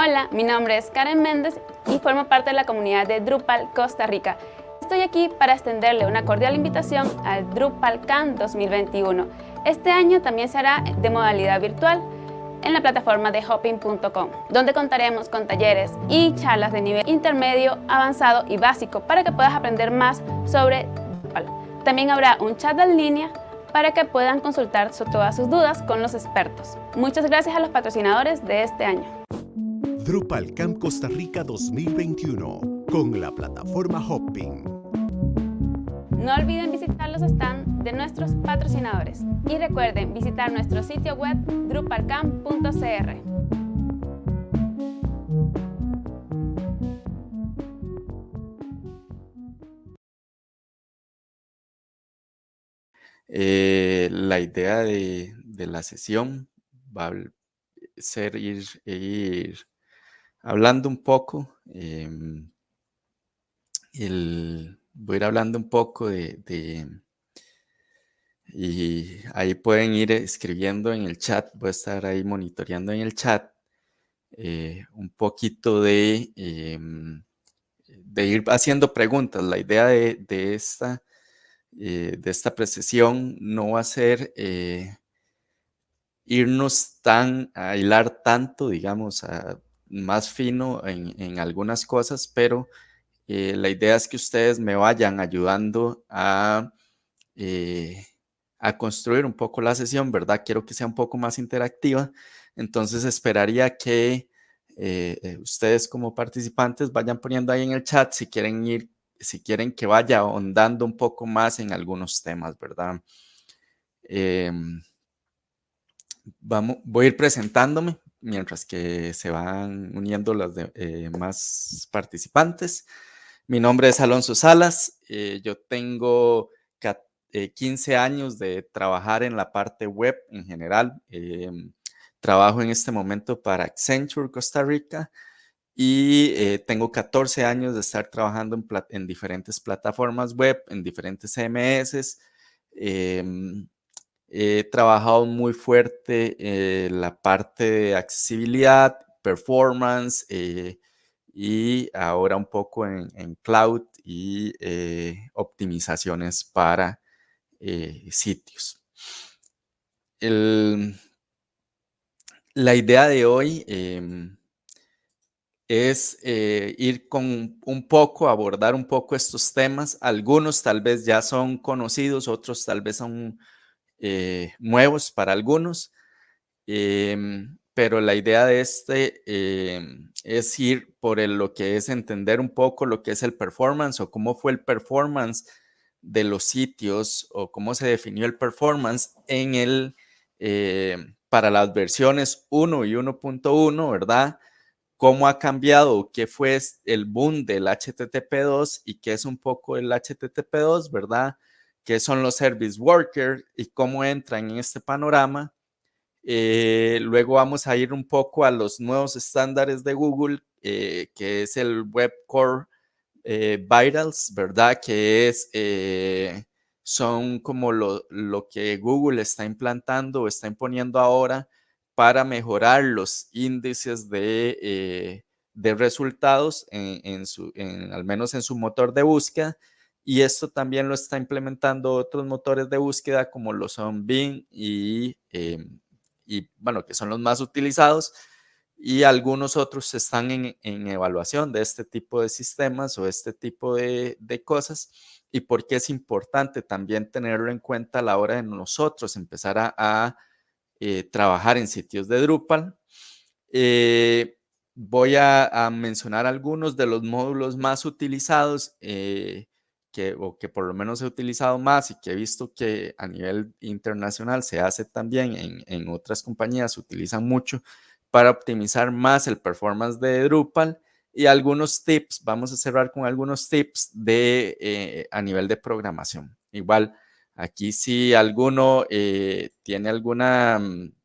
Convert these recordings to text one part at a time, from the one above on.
Hola, mi nombre es Karen Méndez y formo parte de la comunidad de Drupal Costa Rica. Estoy aquí para extenderle una cordial invitación al DrupalCamp 2021. Este año también se hará de modalidad virtual en la plataforma de hopping.com, donde contaremos con talleres y charlas de nivel intermedio, avanzado y básico para que puedas aprender más sobre Drupal. También habrá un chat en línea para que puedan consultar todas sus dudas con los expertos. Muchas gracias a los patrocinadores de este año. DrupalCamp Costa Rica 2021 con la plataforma Hopping. No olviden visitar los stands de nuestros patrocinadores y recuerden visitar nuestro sitio web drupalcamp.cr. La idea de la sesión va a ser ir hablando un poco. Voy a ir hablando un poco y ahí pueden ir escribiendo en el chat. Voy a estar ahí monitoreando en el chat un poquito de ir haciendo preguntas. La idea de esta precesión no va a ser irnos a hilar tanto, digamos, más fino en algunas cosas, pero la idea es que ustedes me vayan ayudando a construir un poco la sesión, ¿verdad? Quiero que sea un poco más interactiva, entonces esperaría que ustedes como participantes vayan poniendo ahí en el chat si quieren que vaya ahondando un poco más en algunos temas, ¿verdad? Voy a ir presentándome mientras que se van uniendo los más participantes. Mi nombre es Alonso Salas. Yo tengo 15 años de trabajar en la parte web en general. Trabajo en este momento para Accenture Costa Rica y tengo 14 años de estar trabajando en diferentes plataformas web, en diferentes CMS. He trabajado muy fuerte la parte de accesibilidad, performance y ahora un poco en cloud y optimizaciones para sitios. La idea de hoy es ir con abordar un poco estos temas. Algunos tal vez ya son conocidos, otros tal vez son nuevos para algunos, pero la idea de es ir por lo que es entender un poco lo que es el performance o cómo fue el performance de los sitios o cómo se definió el performance para las versiones 1 y 1.1, ¿verdad? Cómo ha cambiado, qué fue el boom del HTTP2 y qué es un poco el HTTP2, ¿verdad? Qué son los service workers y cómo entran en este panorama. Luego vamos a ir un poco a los nuevos estándares de Google, que es el Web Core Vitals, ¿verdad? Son como lo que Google está implantando o está imponiendo ahora para mejorar los índices de resultados al menos en su motor de búsqueda. Y esto también lo está implementando otros motores de búsqueda como lo son Bing y bueno, que son los más utilizados. Y algunos otros están en evaluación de este tipo de sistemas o este tipo de cosas. Y por qué es importante también tenerlo en cuenta a la hora de nosotros empezar a trabajar en sitios de Drupal. Voy a mencionar algunos de los módulos más utilizados o que por lo menos he utilizado más y que he visto que a nivel internacional se hace también en otras compañías, se utilizan mucho para optimizar más el performance de Drupal y algunos tips. Vamos a cerrar con algunos tips a nivel de programación. Igual, aquí si alguno tiene algún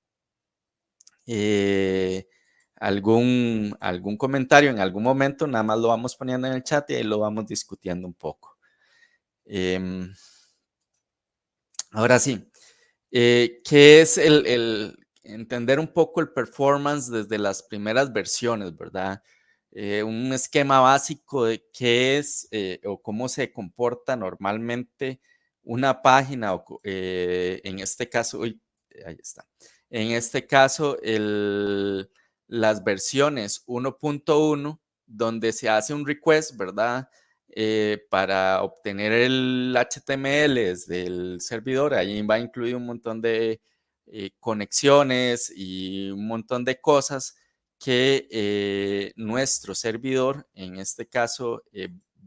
comentario en algún momento, nada más lo vamos poniendo en el chat y ahí lo vamos discutiendo un poco. Ahora sí, ¿qué es entender un poco el performance desde las primeras versiones, ¿verdad? Un esquema básico de qué es o cómo se comporta normalmente una página, en este caso, uy, ahí está. En este caso, las versiones 1.1, donde se hace un request, ¿verdad? Para obtener el HTML desde el servidor, ahí va incluido un montón de conexiones y un montón de cosas que nuestro servidor, en este caso,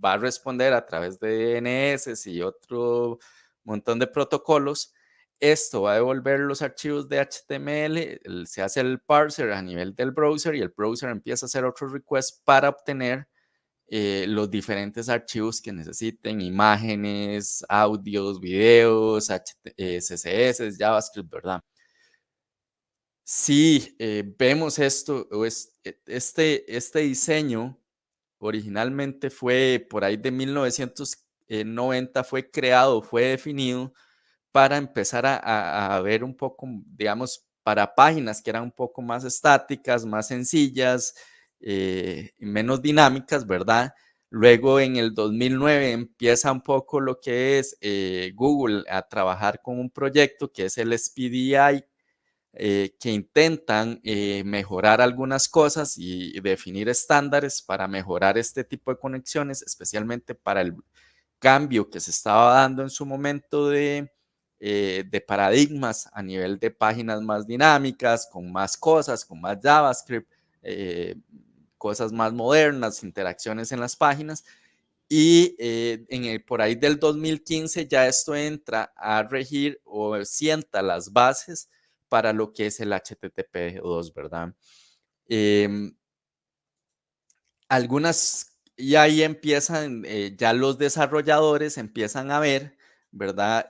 va a responder a través de DNS y otro montón de protocolos. Esto va a devolver los archivos de HTML, se hace el parser a nivel del browser y el browser empieza a hacer otro request para obtener los diferentes archivos que necesiten, imágenes, audios, videos, CSS, JavaScript, ¿verdad? Si vemos esto, este diseño originalmente fue por ahí de 1990, fue creado, fue definido para empezar a ver un poco, digamos, para páginas que eran un poco más estáticas, más sencillas, menos dinámicas, ¿verdad? Luego en el 2009 empieza un poco lo que es Google a trabajar con un proyecto que es el SPDI, que intentan mejorar algunas cosas y definir estándares para mejorar este tipo de conexiones, especialmente para el cambio que se estaba dando en su momento de paradigmas a nivel de páginas más dinámicas, con más cosas, con más JavaScript, cosas más modernas, interacciones en las páginas. Y por ahí del 2015 ya esto entra a regir o sienta las bases para lo que es el HTTP2, ¿verdad? Y ahí empiezan, ya los desarrolladores empiezan a ver, ¿verdad?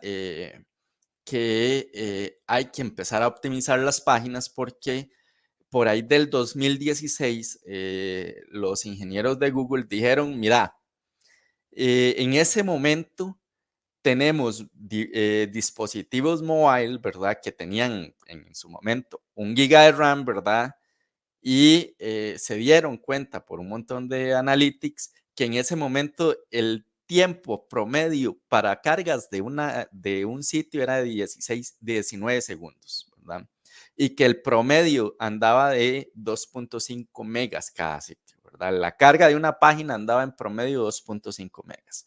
Que hay que empezar a optimizar las páginas porque por ahí del 2016 los ingenieros de Google dijeron, mira, en ese momento tenemos dispositivos mobile, ¿verdad? Que tenían en su momento 1 GB de RAM, ¿verdad? Y se dieron cuenta por un montón de analytics que en ese momento el tiempo promedio para cargas de un sitio era de 19 segundos, ¿verdad? Y que el promedio andaba de 2.5 megas cada sitio, ¿verdad? La carga de una página andaba en promedio 2.5 megas.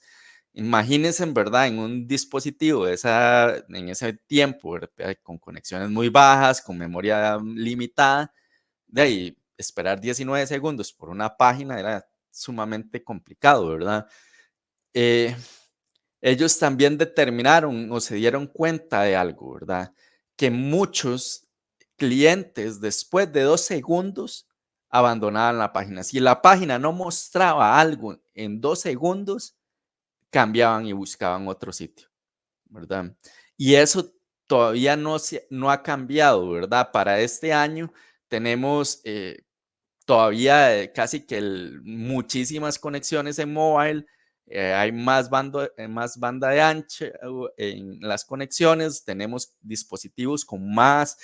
Imagínense, en verdad, en un dispositivo en ese tiempo, ¿verdad? Con conexiones muy bajas, con memoria limitada, de ahí esperar 19 segundos por una página era sumamente complicado, ¿verdad? Ellos también determinaron o se dieron cuenta de algo, ¿verdad? Que muchos clientes después de 2 segundos abandonaban la página. Si la página no mostraba algo en 2 segundos, cambiaban y buscaban otro sitio, ¿verdad? Y eso todavía no ha cambiado, ¿verdad? Para este año tenemos todavía casi que muchísimas conexiones en mobile, hay más banda de ancha en las conexiones, tenemos dispositivos con más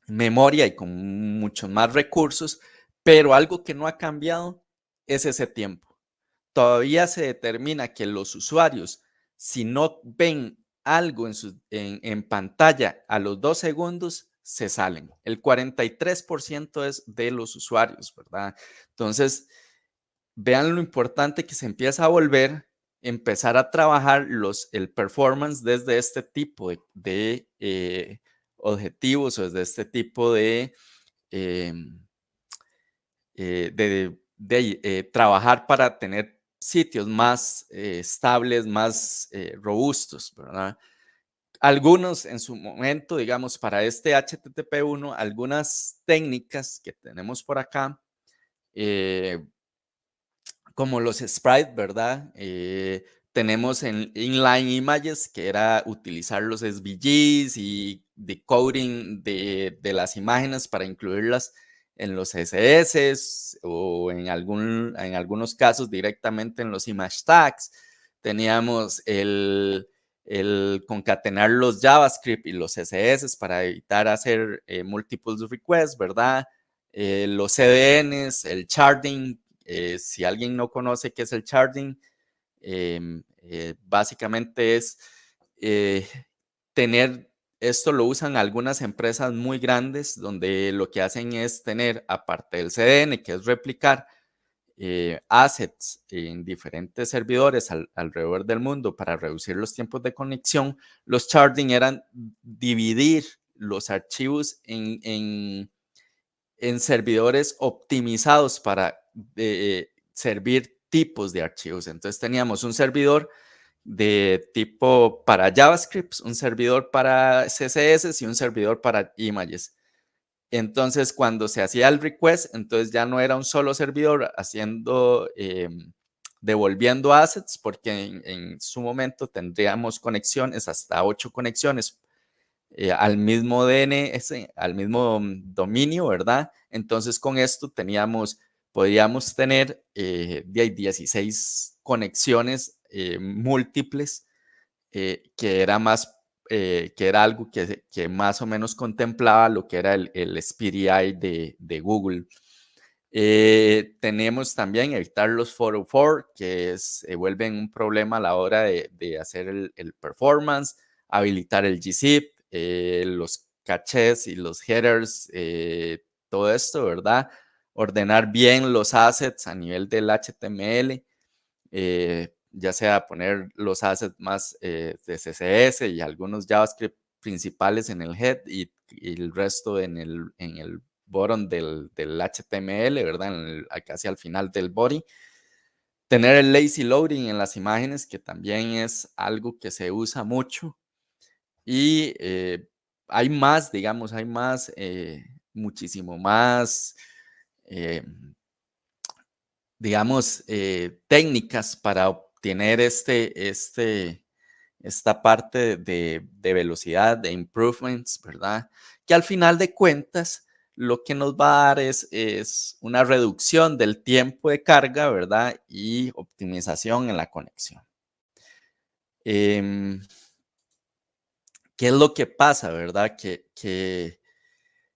memoria y con muchos más recursos, pero algo que no ha cambiado es ese tiempo. Todavía se determina que los usuarios, si no ven algo en pantalla a los 2 segundos, se salen. El 43% es de los usuarios, ¿verdad? Entonces, vean lo importante que se empieza a volver, empezar a trabajar el performance desde este tipo de objetivos o desde este tipo em, de trabajar para tener sitios más estables, más robustos, ¿verdad? Algunos en su momento, digamos, para este HTTP1, algunas técnicas que tenemos por acá, como los sprites, ¿verdad? Tenemos en inline images, que era utilizar los SVGs y decoding de las imágenes para incluirlas en los CSS o en algunos casos directamente en los image tags. Teníamos el concatenar los JavaScript y los CSS para evitar hacer múltiples requests, ¿verdad? Los CDNs, el sharding, si alguien no conoce qué es el sharding, básicamente es tener, esto lo usan algunas empresas muy grandes donde lo que hacen es tener, aparte del CDN, que es replicar assets en diferentes servidores alrededor del mundo para reducir los tiempos de conexión. Los sharding eran dividir los archivos en servidores optimizados para servir tipos de archivos. Entonces teníamos un servidor de tipo para JavaScript, un servidor para CSS y un servidor para images. Entonces, cuando se hacía el request, entonces ya no era un solo servidor haciendo, devolviendo assets, porque en su momento tendríamos conexiones, hasta 8 conexiones al mismo DNS, al mismo dominio, ¿verdad? Entonces, con esto podíamos tener 16 conexiones múltiples, que era algo que más o menos contemplaba lo que era el SpeeDI de Google. Tenemos también evitar los 404, que se vuelven un problema a la hora de hacer el performance, habilitar el gzip, los cachés y los headers, todo esto, ¿verdad? Ordenar bien los assets a nivel del HTML, ya sea poner los assets más de CSS y algunos JavaScript principales en el head y el resto en el bottom del HTML, ¿verdad? Casi al final del body. Tener el lazy loading en las imágenes, que también es algo que se usa mucho. Y hay más, digamos, muchísimo más, digamos, técnicas para obtener esta parte de velocidad, de improvements, ¿verdad? Que al final de cuentas lo que nos va a dar es una reducción del tiempo de carga, ¿verdad? Y optimización en la conexión. ¿Qué es lo que pasa, verdad? Que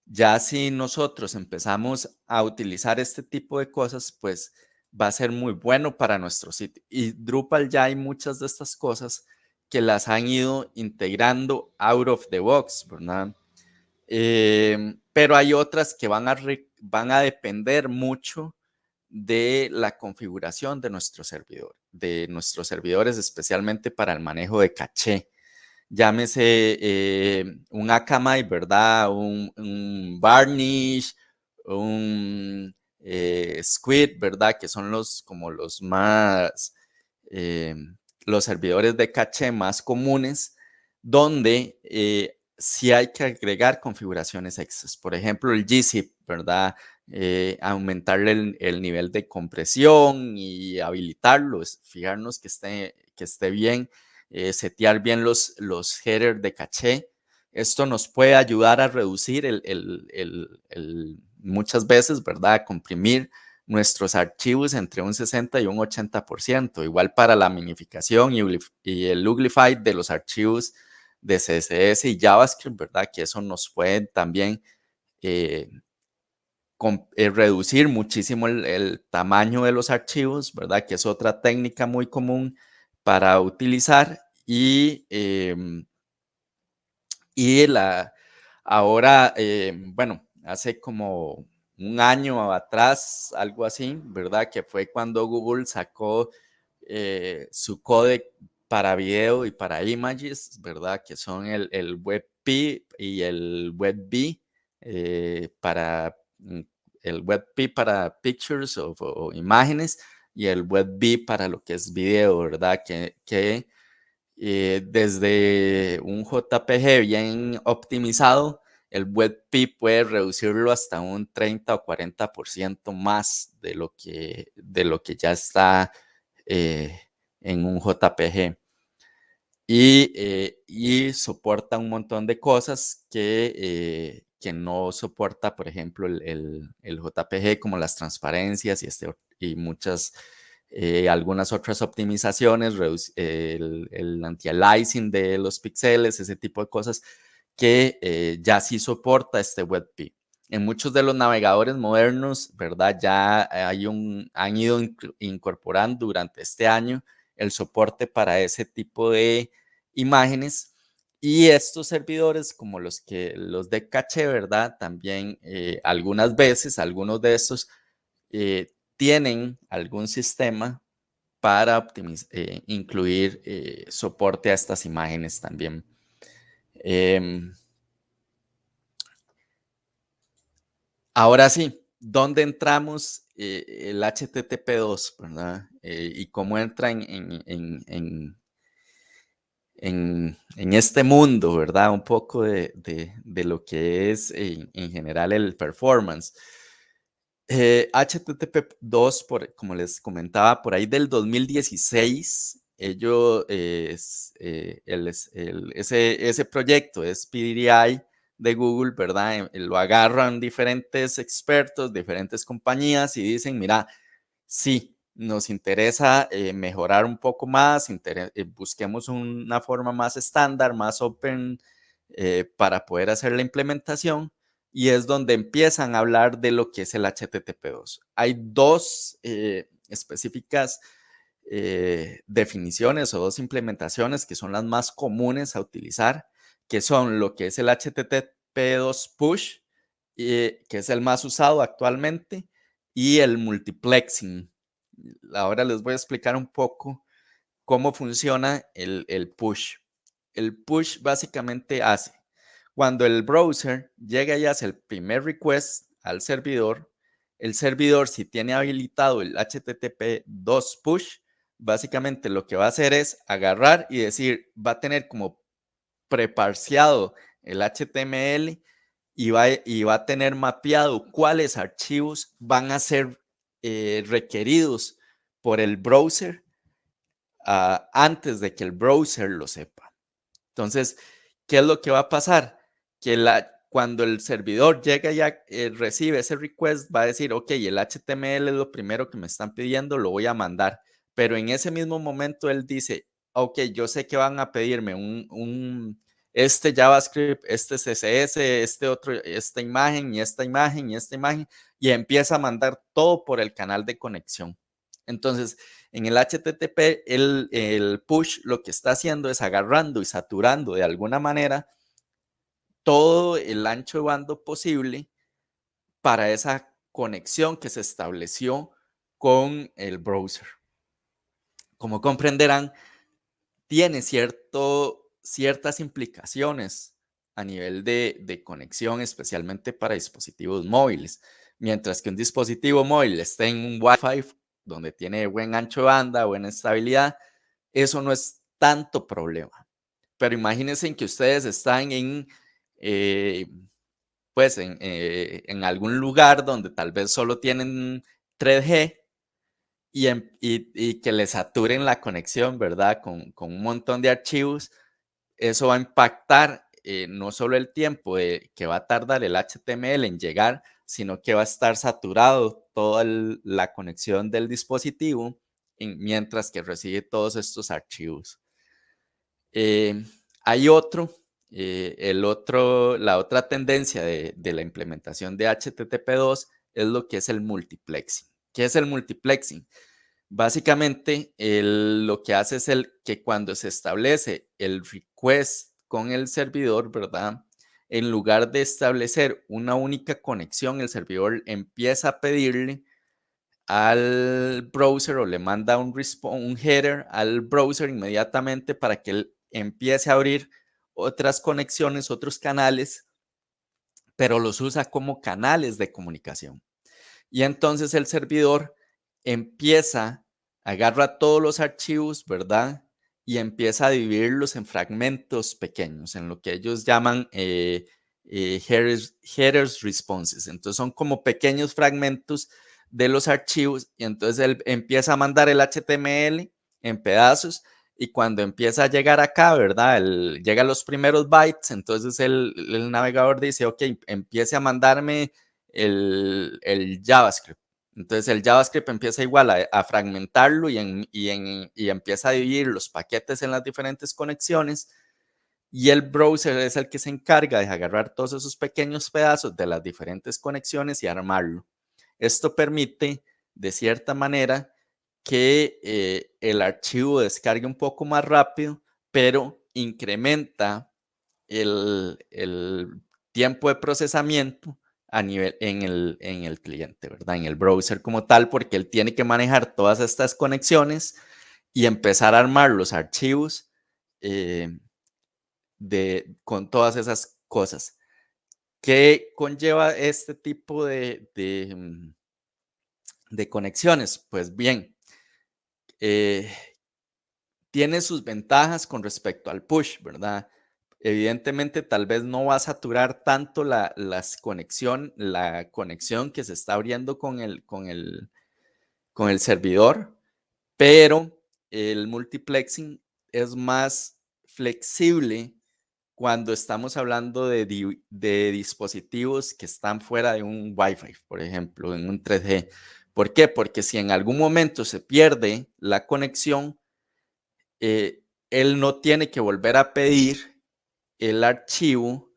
ya si nosotros empezamos a utilizar este tipo de cosas, pues va a ser muy bueno para nuestro sitio. Y Drupal ya hay muchas de estas cosas que las han ido integrando out of the box, ¿verdad? Pero hay otras que van a depender mucho de la configuración de nuestros servidores, especialmente para el manejo de caché. Llámese un Akamai, ¿verdad? Un Varnish, un Squid, ¿verdad? Que son como los más, los servidores de caché más comunes, donde sí hay que agregar configuraciones extras. Por ejemplo, el gzip, ¿verdad? Aumentarle el nivel de compresión y habilitarlo, fijarnos que esté bien, setear bien los headers de caché. Esto nos puede ayudar a reducir muchas veces, ¿verdad? A comprimir nuestros archivos entre un 60 y un 80%. Igual para la minificación y el uglify de los archivos de CSS y JavaScript, ¿verdad? Que eso nos puede también reducir muchísimo el tamaño de los archivos, ¿verdad? Que es otra técnica muy común para utilizar. Ahora, bueno, hace como un año atrás, algo así, ¿verdad? Que fue cuando Google sacó su códec para video y para images, ¿verdad? Que son el WebP y el WebB, para el WebP para pictures o imágenes y el WebB para lo que es video, ¿verdad? Que desde un JPG bien optimizado, el WebP puede reducirlo hasta un 30 o 40% más de lo que ya está en un JPG. Y soporta un montón de cosas que no soporta, por ejemplo, el JPG, como las transparencias y muchas algunas otras optimizaciones, el anti-aliasing de los píxeles, ese tipo de cosas que ya sí soporta este WebP. En muchos de los navegadores modernos, ¿verdad? Ya han ido incorporando durante este año el soporte para ese tipo de imágenes, y estos servidores como los de caché, ¿verdad? También algunas veces, algunos de estos tienen algún sistema para incluir soporte a estas imágenes también. Ahora sí, ¿dónde entramos el HTTP2, ¿verdad? Y cómo entra en este mundo, ¿verdad? Un poco de lo que es en general el performance. HTTP2, como les comentaba, por ahí del 2016, ese proyecto es PDDI de Google, ¿verdad? Lo agarran diferentes expertos, diferentes compañías y dicen, mira, sí, nos interesa mejorar un poco más, busquemos una forma más estándar, más open para poder hacer la implementación, y es donde empiezan a hablar de lo que es el HTTP2. Hay dos específicas definiciones o dos implementaciones que son las más comunes a utilizar, que son lo que es el HTTP2 push, que es el más usado actualmente, y el multiplexing. Ahora les voy a explicar un poco cómo funciona el push. El push básicamente hace, cuando el browser llega y hace el primer request al servidor, el servidor, si tiene habilitado el HTTP2 push, básicamente lo que va a hacer es agarrar y decir, va a tener como preparseado el HTML y va a tener mapeado cuáles archivos van a ser requeridos por el browser antes de que el browser lo sepa. Entonces, ¿qué es lo que va a pasar? Que cuando el servidor llega y recibe ese request, va a decir, ok, el HTML es lo primero que me están pidiendo, lo voy a mandar. Pero en ese mismo momento él dice, ok, yo sé que van a pedirme este JavaScript, este CSS, este otro, esta imagen y esta imagen y esta imagen, y empieza a mandar todo por el canal de conexión. Entonces, en el HTTP, el push lo que está haciendo es agarrando y saturando de alguna manera todo el ancho de banda posible para esa conexión que se estableció con el browser. Como comprenderán, tiene ciertas implicaciones a nivel de conexión, especialmente para dispositivos móviles. Mientras que un dispositivo móvil esté en un Wi-Fi donde tiene buen ancho de banda, buena estabilidad, eso no es tanto problema. Pero imagínense que ustedes están en algún lugar donde tal vez solo tienen 3G y que les saturen la conexión, ¿verdad? Con un montón de archivos. Eso va a impactar no solo el tiempo que va a tardar el HTML en llegar, sino que va a estar saturado toda la conexión del dispositivo mientras que recibe todos estos archivos. Hay la otra tendencia de la implementación de HTTP2 es lo que es el multiplexing. ¿Qué es el multiplexing? Básicamente, lo que hace es que cuando se establece el request con el servidor, ¿verdad? En lugar de establecer una única conexión, el servidor empieza a pedirle al browser o le manda un header al browser inmediatamente para que él empiece a abrir otras conexiones, otros canales, pero los usa como canales de comunicación. Y entonces el servidor agarra todos los archivos, ¿verdad? Y empieza a dividirlos en fragmentos pequeños, en lo que ellos llaman headers responses. Entonces son como pequeños fragmentos de los archivos, y entonces él empieza a mandar el HTML en pedazos, y cuando empieza a llegar acá, ¿verdad? Llega a los primeros bytes, entonces el navegador dice, ok, empiece a mandarme el JavaScript. Entonces el JavaScript empieza igual a fragmentarlo y empieza a dividir los paquetes en las diferentes conexiones, y el browser es el que se encarga de agarrar todos esos pequeños pedazos de las diferentes conexiones y armarlo. Esto permite, de cierta manera, que el archivo descargue un poco más rápido, pero incrementa el tiempo de procesamiento a nivel en el cliente, ¿verdad? En el browser como tal, porque él tiene que manejar todas estas conexiones y empezar a armar los archivos con todas esas cosas. ¿Qué conlleva este tipo de conexiones? Pues bien, tiene sus ventajas con respecto al push, ¿verdad? Evidentemente, tal vez no va a saturar tanto la conexión que se está abriendo con el servidor, pero el multiplexing es más flexible cuando estamos hablando de dispositivos que están fuera de un Wi-Fi, por ejemplo, en un 3G. ¿Por qué? Porque si en algún momento se pierde la conexión, él no tiene que volver a pedir el archivo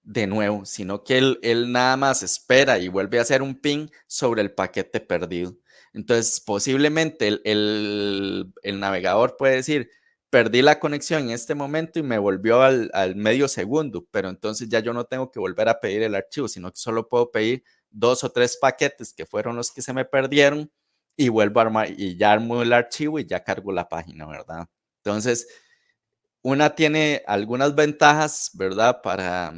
de nuevo, sino que él nada más espera y vuelve a hacer un ping sobre el paquete perdido. Entonces, posiblemente el navegador puede decir, perdí la conexión en este momento y me volvió al medio segundo, pero entonces ya yo no tengo que volver a pedir el archivo, sino que solo puedo pedir 2 o 3 paquetes que fueron los que se me perdieron y vuelvo a armar y ya armo el archivo y ya cargo la página, ¿verdad? Entonces, una tiene algunas ventajas, ¿verdad? Para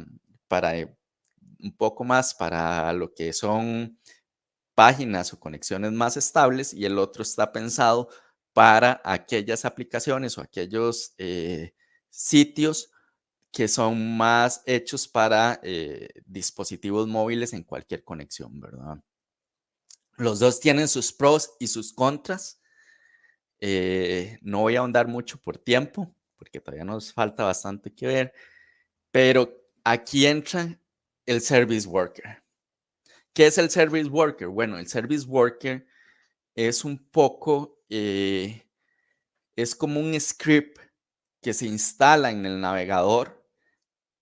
un poco más para lo que son páginas o conexiones más estables, y el otro está pensado para aquellas aplicaciones o aquellos sitios que son más hechos para dispositivos móviles en cualquier conexión, ¿verdad? Los dos tienen sus pros y sus contras. No voy a ahondar mucho por tiempo, porque todavía nos falta bastante que ver, pero aquí entra el Service Worker. ¿Qué es el Service Worker? Bueno, el Service Worker es un poco, es como un script que se instala en el navegador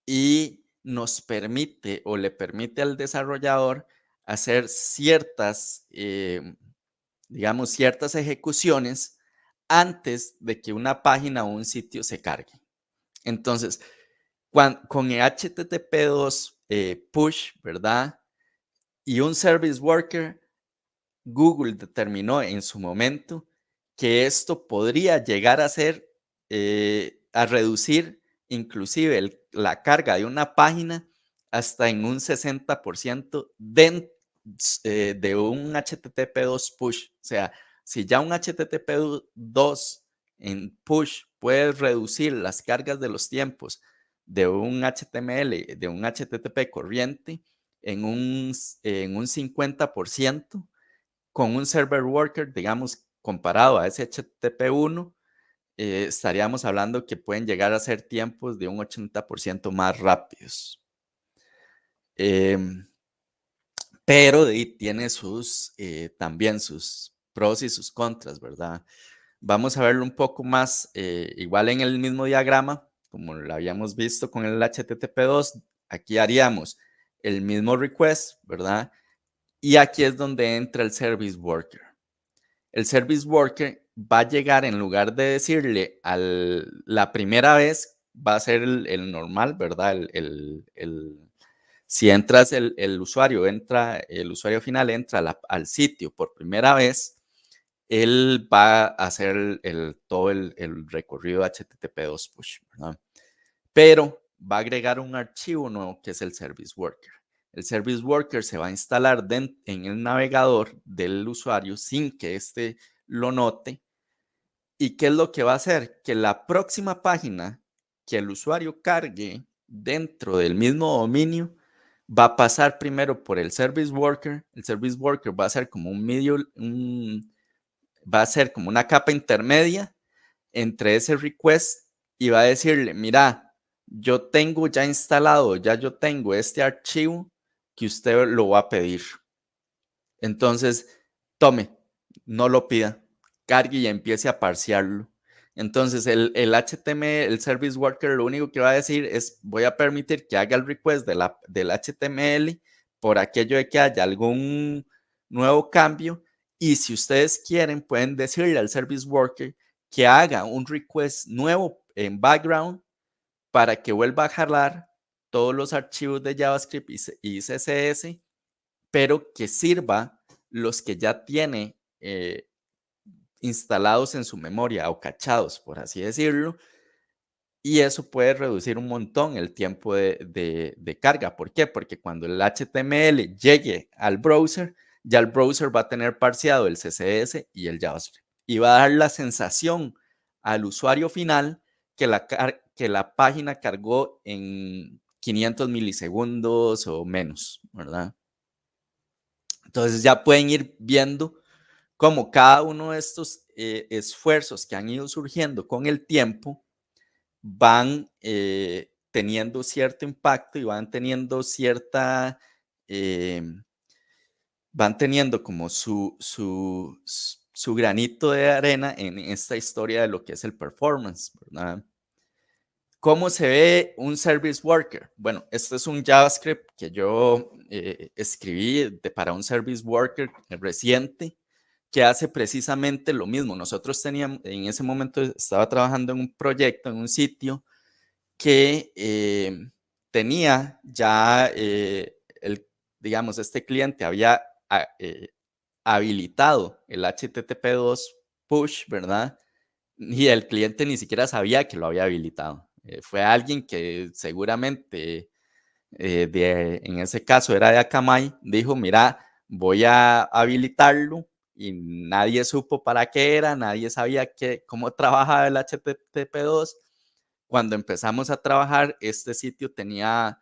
y nos permite o le permite al desarrollador hacer ciertas, digamos, ciertas ejecuciones antes de que una página o un sitio se cargue. Entonces, con el HTTP2 push, ¿verdad? Y un Service Worker, Google determinó en su momento que esto podría llegar a ser, a reducir inclusive la carga de una página hasta en un 60% de un HTTP2 push. O sea, si ya un HTTP2 en push puede reducir las cargas de los tiempos de un HTML, de un HTTP corriente, en un 50%, con un server worker, digamos, comparado a ese HTTP1, estaríamos hablando que pueden llegar a ser tiempos de un 80% más rápidos. Pero tiene también sus pros y sus contras, ¿verdad? Vamos a verlo un poco más, igual en el mismo diagrama, como lo habíamos visto con el HTTP2, aquí haríamos el mismo request, ¿verdad? Y aquí es donde entra el Service Worker. El Service Worker va a llegar, en lugar de decirle la primera vez, va a ser el normal, ¿verdad? Si entras, el usuario final entra al sitio por primera vez, él va a hacer todo el recorrido HTTP2 push, ¿verdad? Pero va a agregar un archivo nuevo que es el Service Worker. El Service Worker se va a instalar en el navegador del usuario sin que éste lo note. ¿Y qué es lo que va a hacer? Que la próxima página que el usuario cargue dentro del mismo dominio va a pasar primero por el Service Worker. El Service Worker va a ser como va a ser como una capa intermedia entre ese request y va a decirle, mira, yo tengo ya instalado, yo tengo este archivo que usted lo va a pedir. Entonces, tome, no lo pida, cargue y empiece a parsearlo. Entonces, el HTML, el Service Worker, lo único que va a decir es, voy a permitir que haga el request del HTML por aquello de que haya algún nuevo cambio. Y si ustedes quieren, pueden decirle al Service Worker que haga un request nuevo en background para que vuelva a jalar todos los archivos de JavaScript y CSS, pero que sirva los que ya tiene instalados en su memoria o cachados, por así decirlo, y eso puede reducir un montón el tiempo de carga. ¿Por qué? Porque cuando el HTML llegue al browser, ya el browser va a tener parseado el CSS y el JavaScript y va a dar la sensación al usuario final que la página cargó en 500 milisegundos o menos, ¿verdad? Entonces ya pueden ir viendo cómo cada uno de estos esfuerzos que han ido surgiendo con el tiempo van teniendo cierto impacto y van teniendo van teniendo como su granito de arena en esta historia de lo que es el performance, ¿verdad? ¿Cómo se ve un Service Worker? Bueno, este es un JavaScript que yo escribí para un Service Worker reciente que hace precisamente lo mismo. Nosotros teníamos, en ese momento estaba trabajando en un proyecto, en un sitio que tenía ya, digamos, este cliente había habilitado el HTTP2 push, ¿verdad? Y el cliente ni siquiera sabía que lo había habilitado. Fue alguien que seguramente, en ese caso era de Akamai, dijo, mira, voy a habilitarlo, y nadie supo para qué era, nadie sabía cómo trabajaba el HTTP2. Cuando empezamos a trabajar, este sitio tenía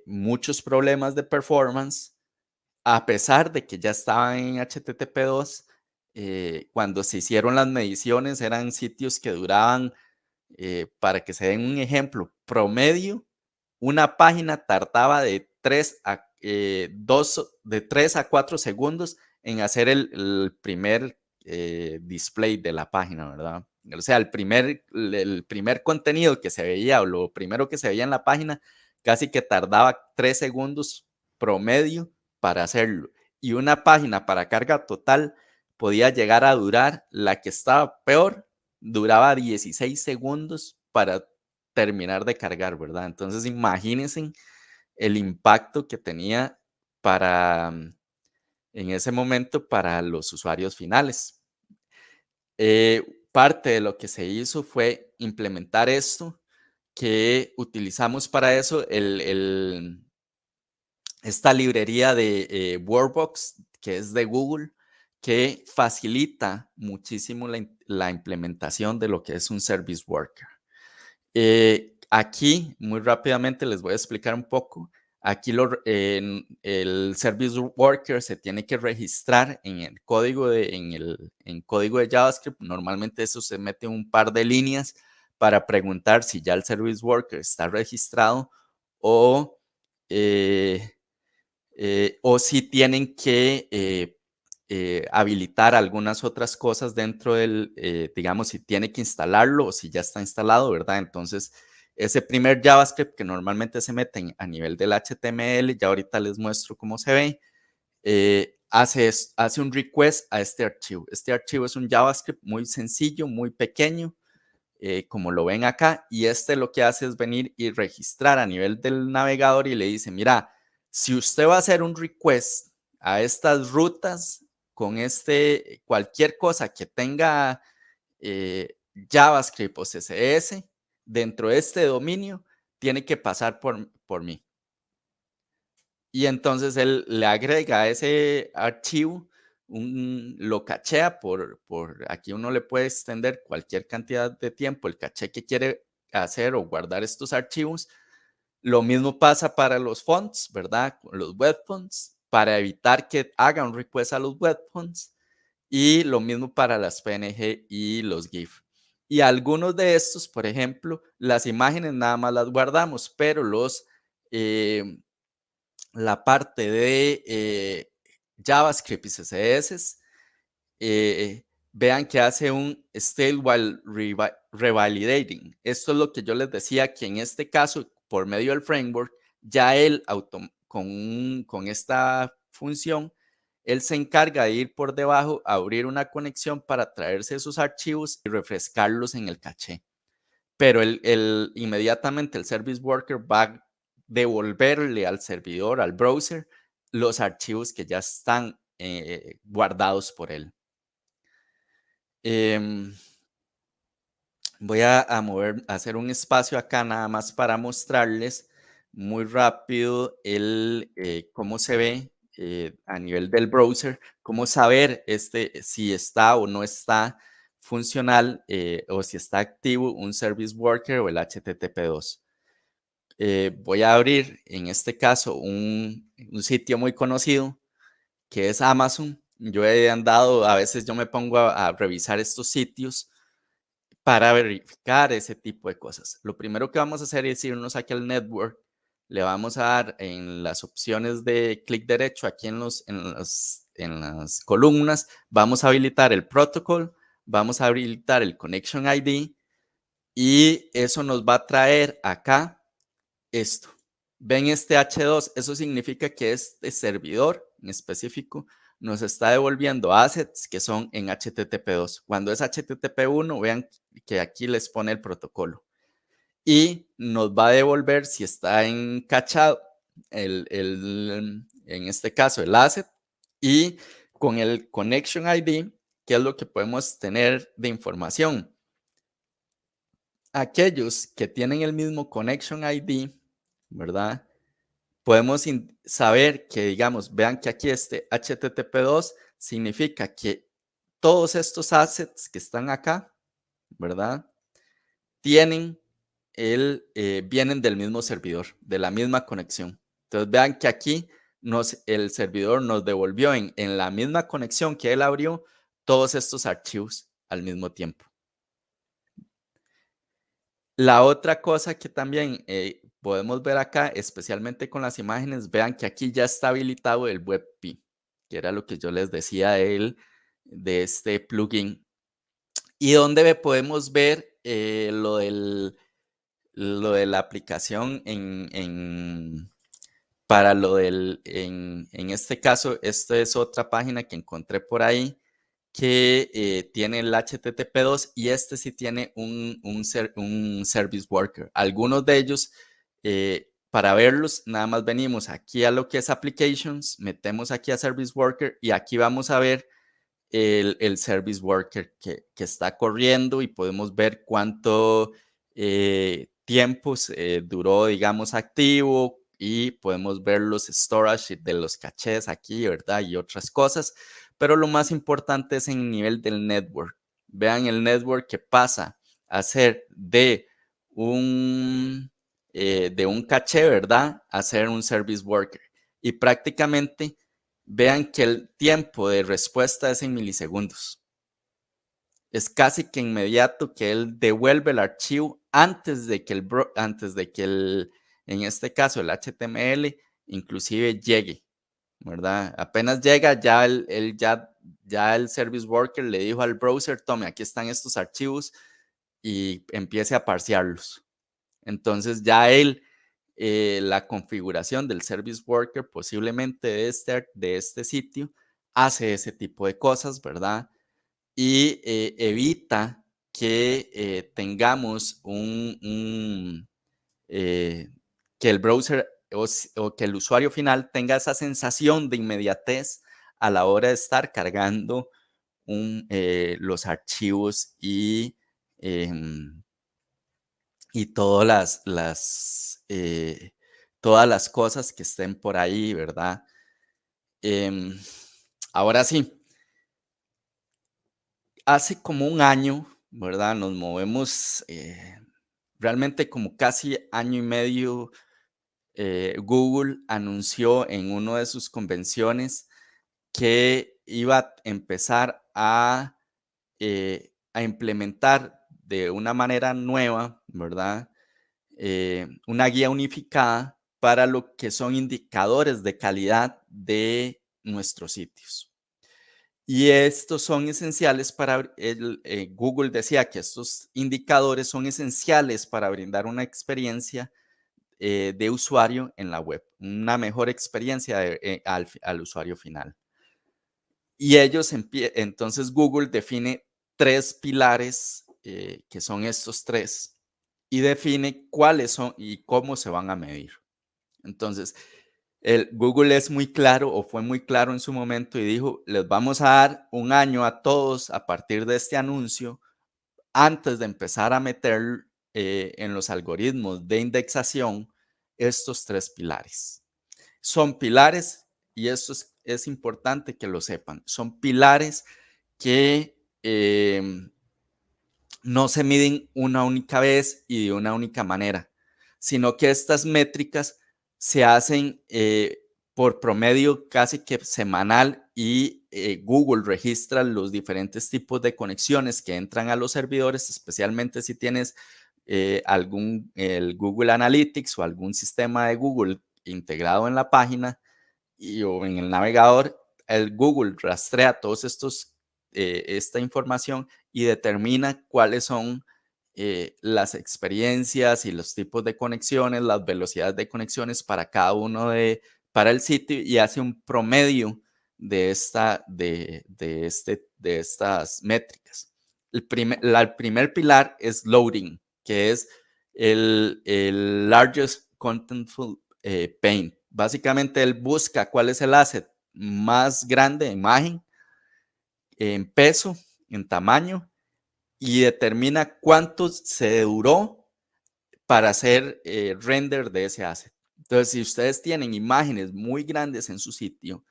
muchos problemas de performance, a pesar de que ya estaba en HTTP2. Cuando se hicieron las mediciones, eran sitios que duraban, para que se den un ejemplo, promedio, una página tardaba de 3 a 4 segundos en hacer el primer display de la página, ¿verdad? O sea, el primer contenido que se veía o lo primero que se veía en la página casi que tardaba 3 segundos promedio para hacerlo. Y una página para carga total podía llegar a durar, la que estaba peor, duraba 16 segundos para terminar de cargar, ¿verdad? Entonces, imagínense el impacto que tenía en ese momento para los usuarios finales. Parte de lo que se hizo fue implementar esto, que utilizamos para eso esta librería de Workbox, que es de Google, que facilita muchísimo la implementación de lo que es un Service Worker. Aquí, muy rápidamente, les voy a explicar un poco. Aquí el Service Worker se tiene que registrar en el código en código de JavaScript. Normalmente eso se mete un par de líneas para preguntar si ya el Service Worker está registrado o si tienen que habilitar algunas otras cosas dentro digamos, si tiene que instalarlo o si ya está instalado, ¿verdad? Entonces, ese primer JavaScript que normalmente se mete a nivel del HTML, ya ahorita les muestro cómo se ve, hace un request a este archivo. Este archivo es un JavaScript muy sencillo, muy pequeño, como lo ven acá, y lo que hace es venir y registrar a nivel del navegador y le dice, mira, si usted va a hacer un request a estas rutas con cualquier cosa que tenga JavaScript o CSS dentro de este dominio, tiene que pasar por mí. Y entonces él le agrega a ese archivo, lo cachea aquí uno le puede extender cualquier cantidad de tiempo el caché que quiere hacer o guardar estos archivos. Lo mismo pasa para los fonts, ¿verdad? Los web fonts, para evitar que haga un request a los web fonts. Y lo mismo para las PNG y los GIF. Y algunos de estos, por ejemplo, las imágenes nada más las guardamos, pero la parte de JavaScript y CSS, vean que hace un state while revalidating. Esto es lo que yo les decía, que en este caso, por medio del framework, ya él con esta función, él se encarga de ir por debajo, abrir una conexión para traerse esos archivos y refrescarlos en el caché. Pero inmediatamente el service worker va a devolverle al servidor, al browser, los archivos que ya están guardados por él. Voy a hacer un espacio acá nada más para mostrarles muy rápido cómo se ve a nivel del browser, cómo saber si está o no está funcional o si está activo un service worker o el HTTP2. Voy a abrir en este caso un sitio muy conocido que es Amazon. Yo he andado, a veces yo me pongo a revisar estos sitios para verificar ese tipo de cosas. Lo primero que vamos a hacer es irnos aquí al network. Le vamos a dar en las opciones de clic derecho, aquí en las columnas, vamos a habilitar el protocol, vamos a habilitar el connection ID y eso nos va a traer acá esto. Ven este H2, eso significa que este servidor en específico nos está devolviendo assets que son en HTTP2. Cuando es HTTP1, vean que aquí les pone el protocolo. Y nos va a devolver si está encachado, en este caso, el asset. Y con el connection ID, ¿qué es lo que podemos tener de información? Aquellos que tienen el mismo connection ID, ¿verdad? Podemos saber que, digamos, vean que aquí este HTTP2 significa que todos estos assets que están acá, ¿verdad? Vienen del mismo servidor, de la misma conexión. Entonces vean que aquí el servidor nos devolvió en la misma conexión que él abrió todos estos archivos al mismo tiempo. La otra cosa que también podemos ver acá, especialmente con las imágenes, vean que aquí ya está habilitado el WebP, que era lo que yo les decía de este plugin. Y donde podemos ver lo de la aplicación para en este caso, esta es otra página que encontré por ahí que tiene el HTTP2 y este sí tiene un service worker. Algunos de ellos, para verlos, nada más venimos aquí a lo que es applications, metemos aquí a service worker y aquí vamos a ver el service worker que está corriendo y podemos ver cuánto tiempo duró, digamos, activo y podemos ver los storage de los cachés aquí, ¿verdad? Y otras cosas. Pero lo más importante es en el nivel del network. Vean el network que pasa a ser de un caché, ¿verdad? A ser un service worker. Y prácticamente vean que el tiempo de respuesta es en milisegundos. Es casi que inmediato que él devuelve el archivo antes de que en este caso el HTML inclusive llegue, ¿verdad? Apenas llega, ya el service worker le dijo al browser, tome, aquí están estos archivos y empiece a parsearlos. Entonces ya la configuración del service worker posiblemente de este sitio hace ese tipo de cosas, ¿verdad? Y evita que tengamos que el browser o que el usuario final tenga esa sensación de inmediatez a la hora de estar cargando los archivos y todas las cosas que estén por ahí, ¿verdad? Ahora sí, hace como un año, ¿verdad? Nos movemos realmente como casi año y medio. Google anunció en una de sus convenciones que iba a empezar a implementar de una manera nueva, ¿verdad? Una guía unificada para lo que son indicadores de calidad de nuestros sitios. Y estos son esenciales para, Google decía que estos indicadores son esenciales para brindar una experiencia de usuario en la web, una mejor experiencia al usuario final. Y entonces Google define 3 pilares, que son estos 3, y define cuáles son y cómo se van a medir. Entonces, Google es muy claro, o fue muy claro en su momento, y dijo: les vamos a dar un año a todos a partir de este anuncio, antes de empezar a meter en los algoritmos de indexación estos 3 pilares. Son pilares, y esto es importante que lo sepan, son pilares que no se miden una única vez y de una única manera, sino que estas métricas se hacen por promedio casi que semanal, y Google registra los diferentes tipos de conexiones que entran a los servidores, especialmente si tienes el Google Analytics o algún sistema de Google integrado en la página o en el navegador. El Google rastrea todos esta información y determina cuáles son las experiencias y los tipos de conexiones, las velocidades de conexiones para cada uno para el sitio, y hace un promedio de estas métricas. El primer pilar es loading, que es el largest contentful paint. Básicamente él busca cuál es el asset más grande en imagen, en peso, en tamaño, y determina cuánto se duró para hacer render de ese asset. Entonces, si ustedes tienen imágenes muy grandes en su sitio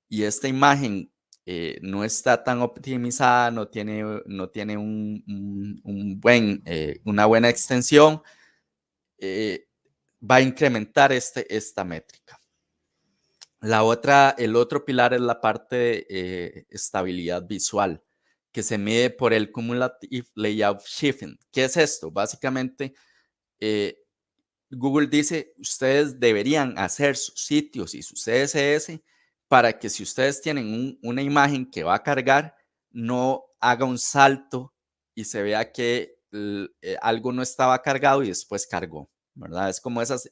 y esta imagen no está tan optimizada, no tiene una buena extensión, va a incrementar esta métrica. El otro pilar es la parte de estabilidad visual, que se mide por el Cumulative Layout Shifting. ¿Qué es esto? Básicamente, Google dice: ustedes deberían hacer sus sitios y sus CSS para que, si ustedes tienen una imagen que va a cargar, no haga un salto y se vea que algo no estaba cargado y después cargó, ¿verdad? Es como esas...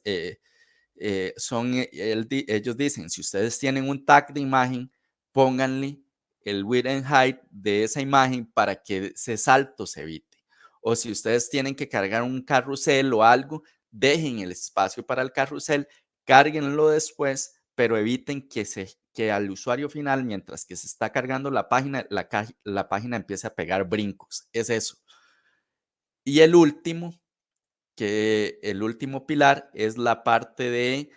ellos dicen: si ustedes tienen un tag de imagen, pónganle el width and height de esa imagen para que ese salto se evite. O si ustedes tienen que cargar un carrusel o algo, dejen el espacio para el carrusel, cárguenlo después, pero eviten que al usuario final, mientras que se está cargando la página, la página empiece a pegar brincos. Es eso. Y el último pilar es la parte de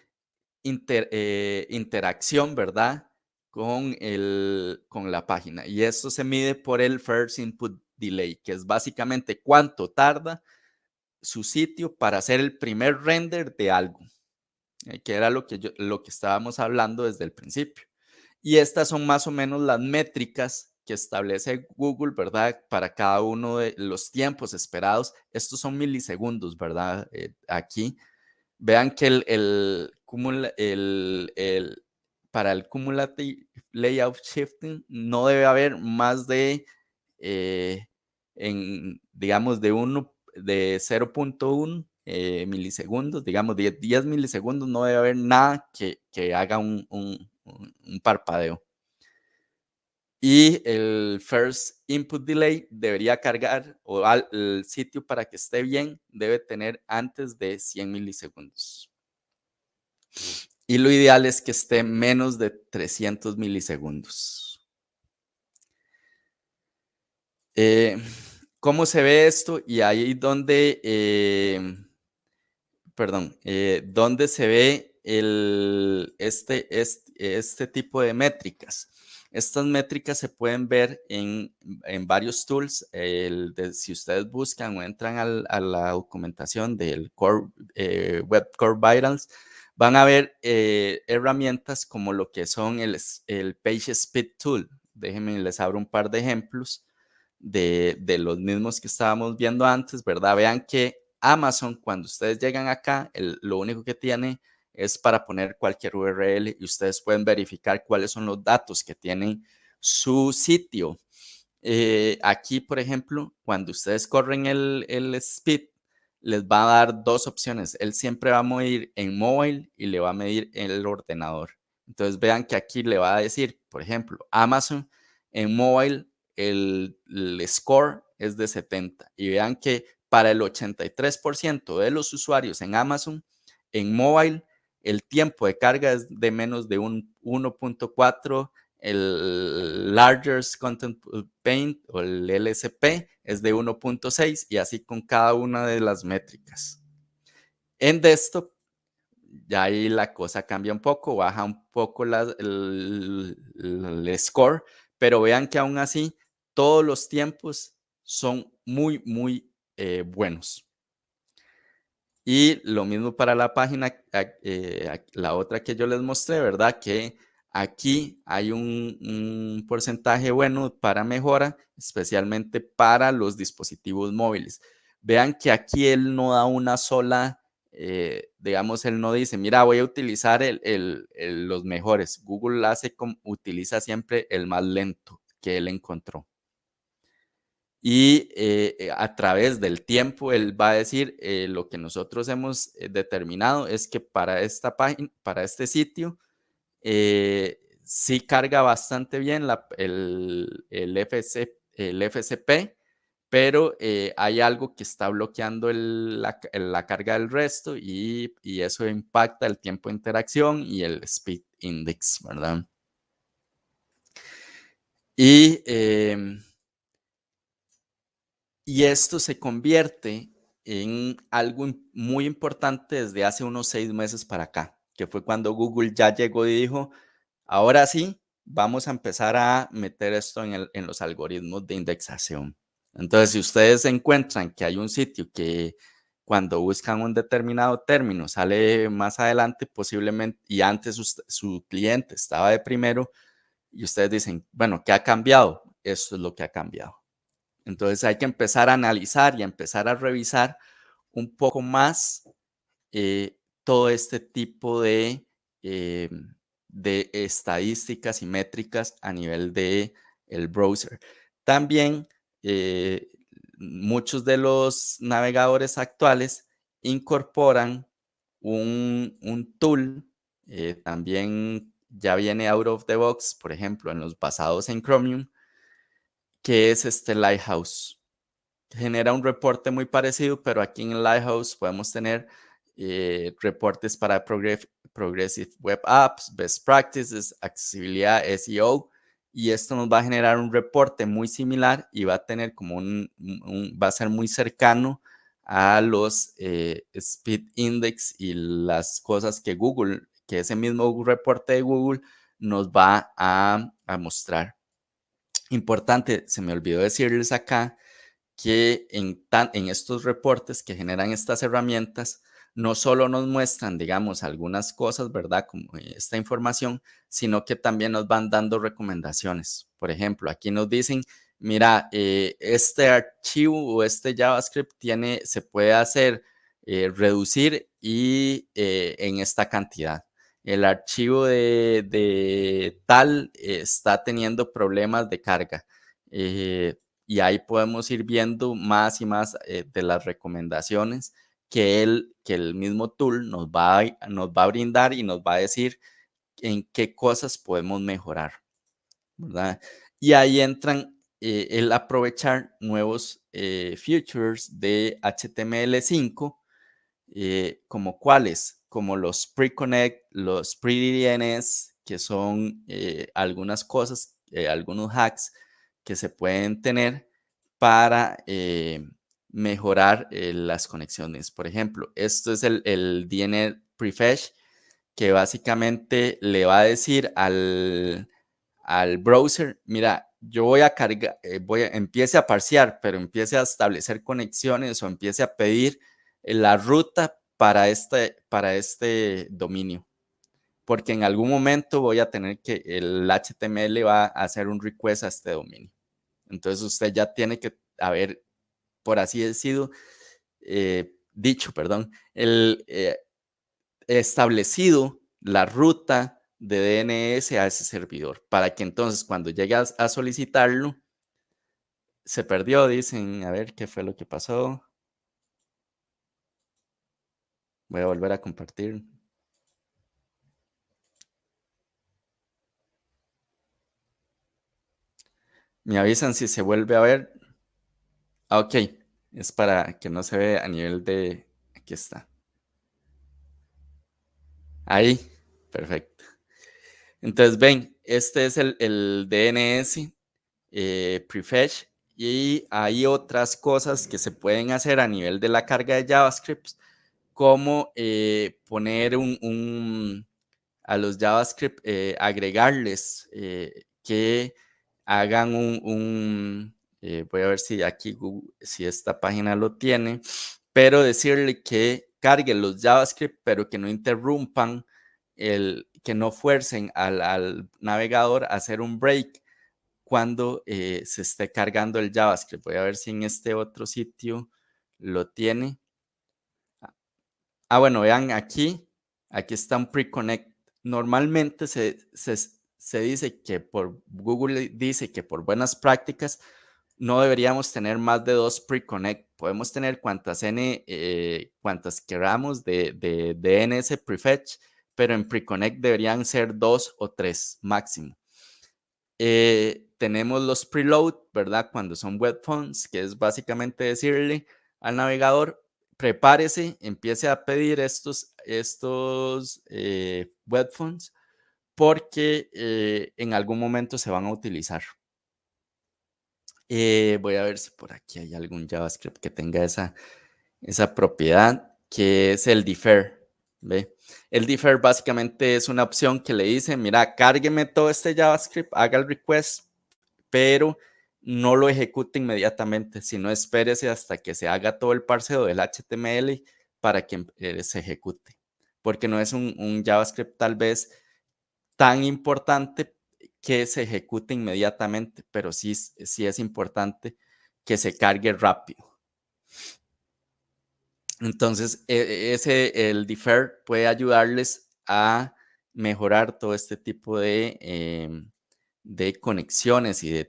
interacción, ¿verdad? Con la página. Y esto se mide por el First Input Delay, que es básicamente cuánto tarda su sitio para hacer el primer render de algo, que era lo que estábamos hablando desde el principio. Y estas son más o menos las métricas que establece Google, ¿verdad? Para cada uno de los tiempos esperados. Estos son milisegundos, ¿verdad? Aquí vean que para el Cumulative Layout Shifting no debe haber más de, digamos, de 0.1 milisegundos, digamos 10 milisegundos, no debe haber nada que haga un parpadeo. Y el First Input Delay debería cargar, o el sitio, para que esté bien, debe tener antes de 100 milisegundos. Y lo ideal es que esté menos de 300 milisegundos. ¿Cómo se ve esto? Y ahí donde, donde se ve este tipo de métricas. Estas métricas se pueden ver en varios tools. Si ustedes buscan o entran a la documentación del Web Core Vitals, van a ver herramientas como lo que son el Page Speed Tool. Déjenme, les abro un par de ejemplos de los mismos que estábamos viendo antes, ¿verdad? Vean que Amazon, cuando ustedes llegan acá, lo único que tiene es para poner cualquier URL y ustedes pueden verificar cuáles son los datos que tienen su sitio. Aquí, por ejemplo, cuando ustedes corren el speed, les va a dar dos opciones. Él siempre va a medir en mobile y le va a medir en el ordenador. Entonces vean que aquí le va a decir, por ejemplo, Amazon en mobile el score es de 70 y vean que para el 83% de los usuarios en Amazon en mobile el tiempo de carga es de menos de un 1.4, el Largest Content Paint o el LSP es de 1.6 y así con cada una de las métricas. En desktop, ya ahí la cosa cambia un poco, baja un poco el score, pero vean que aún así todos los tiempos son muy, muy buenos. Y lo mismo para la página, la otra que yo les mostré, ¿verdad? Que aquí hay un porcentaje bueno para mejora, especialmente para los dispositivos móviles. Vean que aquí él no da una sola, digamos, él no dice, mira, voy a utilizar los mejores. Google utiliza siempre el más lento que él encontró. Y a través del tiempo, él va a decir, lo que nosotros hemos determinado es que para esta página, para este sitio, sí carga bastante bien el FCP, pero hay algo que está bloqueando la carga del resto y eso impacta el tiempo de interacción y el speed index, ¿verdad? Y esto se convierte en algo muy importante desde hace unos 6 meses para acá, que fue cuando Google ya llegó y dijo, ahora sí, vamos a empezar a meter esto en los algoritmos de indexación. Entonces, si ustedes encuentran que hay un sitio que cuando buscan un determinado término sale más adelante posiblemente y antes su cliente estaba de primero y ustedes dicen, bueno, ¿qué ha cambiado? Esto es lo que ha cambiado. Entonces hay que empezar a analizar y a empezar a revisar un poco más todo este tipo de estadísticas y métricas a nivel de el browser. También muchos de los navegadores actuales incorporan un tool, también ya viene out of the box, por ejemplo, en los basados en Chromium, que es este Lighthouse. Genera un reporte muy parecido, pero aquí en Lighthouse podemos tener reportes para Progressive Web Apps, Best Practices, accesibilidad, SEO, y esto nos va a generar un reporte muy similar y va a tener como va a ser muy cercano a los Speed Index y las cosas que Google, que ese mismo reporte de Google nos va a mostrar. Importante, se me olvidó decirles acá que en estos reportes que generan estas herramientas, no solo nos muestran, digamos, algunas cosas, ¿verdad? Como esta información, sino que también nos van dando recomendaciones. Por ejemplo, aquí nos dicen, mira, este archivo o este JavaScript se puede hacer reducir y en esta cantidad. El archivo de tal está teniendo problemas de carga. Y ahí podemos ir viendo más y más de las recomendaciones que el mismo tool nos va a brindar y nos va a decir en qué cosas podemos mejorar, ¿verdad? Y ahí entran el aprovechar nuevos features de HTML5, como cuáles, como los pre-connect, los pre-DNS, que son algunas cosas, algunos hacks que se pueden tener para mejorar las conexiones. Por ejemplo, esto es el DNS Prefetch, que básicamente le va a decir al browser, mira, yo voy a cargar, empiece a parsear, pero empiece a establecer conexiones o empiece a pedir la ruta para este dominio, porque en algún momento voy a tener que, el HTML va a hacer un request a este dominio. Entonces usted ya tiene que haber, por así dicho, establecido la ruta de DNS a ese servidor, para que entonces cuando llegas a solicitarlo, se perdió, dicen, a ver qué fue lo que pasó. Voy a volver a compartir. Me avisan si se vuelve a ver. Ok, es para que no se vea a nivel de... Aquí está. Ahí, perfecto. Entonces, ven, este es el DNS prefetch y hay otras cosas que se pueden hacer a nivel de la carga de JavaScript, como poner a los JavaScript, agregarles que hagan voy a ver si aquí si esta página lo tiene, pero decirle que cargue los JavaScript, pero que no interrumpan, que no fuercen al navegador a hacer un break cuando se esté cargando el JavaScript. Voy a ver si en este otro sitio lo tiene. Bueno, vean aquí está un pre-connect. Normalmente se dice que Google dice que por buenas prácticas no deberíamos tener más de 2 pre-connect. Podemos tener cuantas queramos de DNS prefetch, pero en pre-connect deberían ser 2 o 3 máximo. Tenemos los preload, ¿verdad? Cuando son web fonts, que es básicamente decirle al navegador, prepárese, empiece a pedir estos web fonts porque en algún momento se van a utilizar. Voy a ver si por aquí hay algún JavaScript que tenga esa propiedad, que es el defer. ¿Ve? El defer básicamente es una opción que le dice, mira, cárgueme todo este JavaScript, haga el request, pero no lo ejecute inmediatamente, sino espérese hasta que se haga todo el parseo del HTML para que se ejecute, porque no es un JavaScript tal vez tan importante que se ejecute inmediatamente, pero sí es importante que se cargue rápido. Entonces, el defer puede ayudarles a mejorar todo este tipo de conexiones y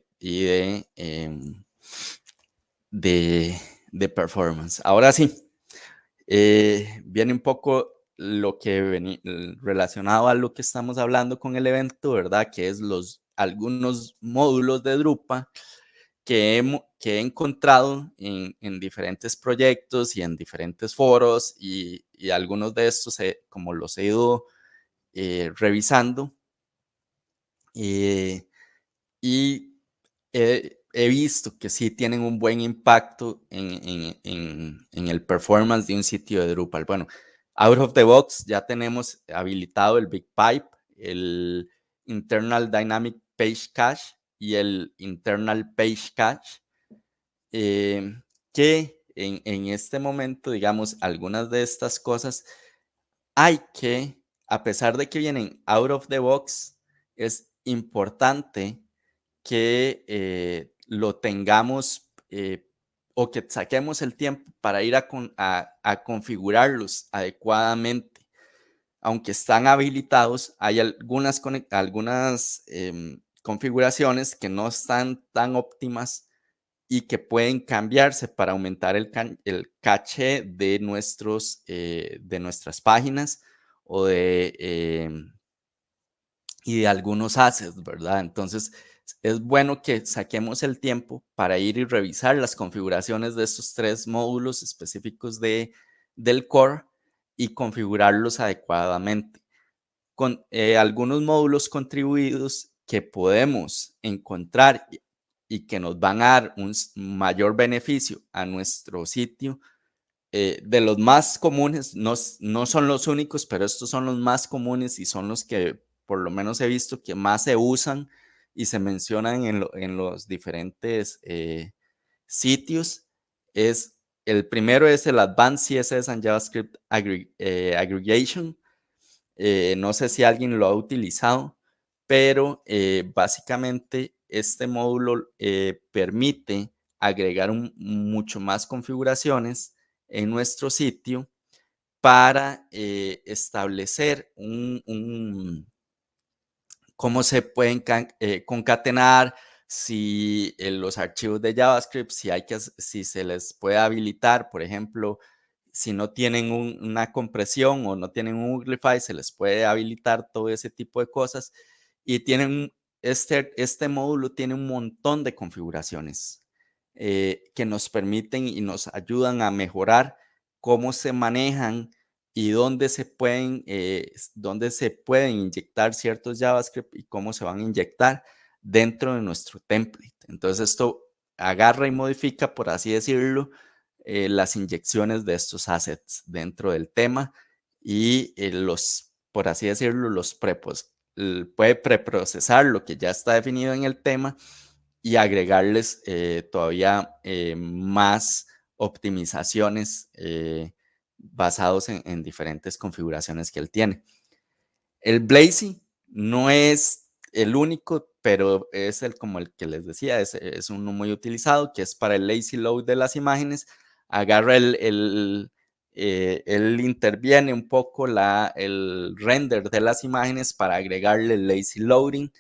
de performance. Ahora sí, viene un poco lo que relacionado a lo que estamos hablando con el evento, ¿verdad? Que es algunos módulos de Drupal que he encontrado en diferentes proyectos y en diferentes foros, y algunos de estos como los he ido revisando y he visto que sí tienen un buen impacto en el performance de un sitio de Drupal. Bueno, out of the box ya tenemos habilitado el Big Pipe, el Internal Dynamic Page Cache y el Internal Page Cache, que en este momento, digamos, algunas de estas cosas hay que, a pesar de que vienen out of the box, es importante que lo tengamos o que saquemos el tiempo para ir a configurarlos adecuadamente. Aunque están habilitados, hay algunas configuraciones que no están tan óptimas y que pueden cambiarse para aumentar el caché de nuestras páginas o y de algunos assets, ¿verdad? Entonces, es bueno que saquemos el tiempo para ir y revisar las configuraciones de estos 3 módulos específicos del core y configurarlos adecuadamente. Con algunos módulos contribuidos que podemos encontrar y que nos van a dar un mayor beneficio a nuestro sitio, de los más comunes, no son los únicos, pero estos son los más comunes y son los que por lo menos he visto que más se usan y se mencionan en los diferentes sitios. El primero es el Advanced CSS and JavaScript Aggregation. No sé si alguien lo ha utilizado, pero básicamente este módulo permite agregar mucho más configuraciones en nuestro sitio para establecer cómo se pueden concatenar, si los archivos de JavaScript, si se les puede habilitar, por ejemplo, si no tienen una compresión o no tienen un uglify, se les puede habilitar todo ese tipo de cosas. Y este módulo tiene un montón de configuraciones que nos permiten y nos ayudan a mejorar cómo se manejan y dónde se pueden inyectar ciertos JavaScript y cómo se van a inyectar dentro de nuestro template. Entonces esto agarra y modifica, por así decirlo, las inyecciones de estos assets dentro del tema y por así decirlo, puede preprocesar lo que ya está definido en el tema y agregarles todavía más optimizaciones basados en diferentes configuraciones que él tiene. El Blazy no es el único, pero es como el que les decía, es uno muy utilizado, que es para el lazy load de las imágenes. Agarra él interviene un poco el render de las imágenes para agregarle el lazy loading.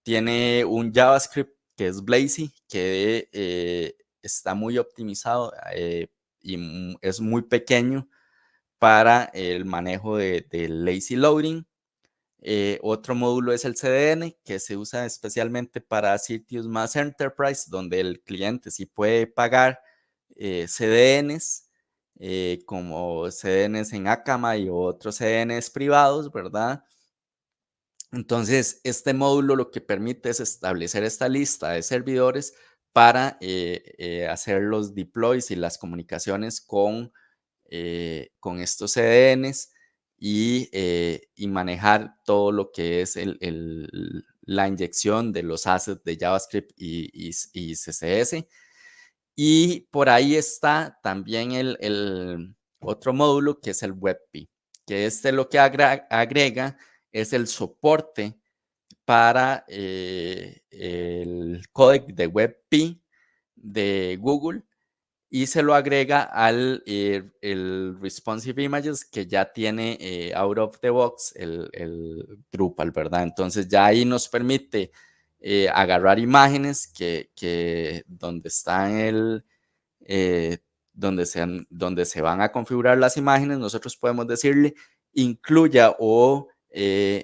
Tiene un JavaScript que es Blazy, que está muy optimizado y es muy pequeño para el manejo del lazy loading. Otro módulo es el CDN, que se usa especialmente para sitios más enterprise, donde el cliente sí puede pagar CDNs, como CDNs en Akamai y otros CDNs privados, ¿verdad? Entonces, este módulo lo que permite es establecer esta lista de servidores para hacer los deploys y las comunicaciones con estos CDNs y manejar todo lo que es la inyección de los assets de JavaScript y CSS. Y por ahí está también el otro módulo que es el WebP, que lo que agrega es el soporte para el códec de WebP de Google y se lo agrega al el Responsive Images que ya tiene out of the box el Drupal, ¿verdad? Entonces ya ahí nos permite agarrar imágenes donde están donde se van a configurar las imágenes, nosotros podemos decirle incluya o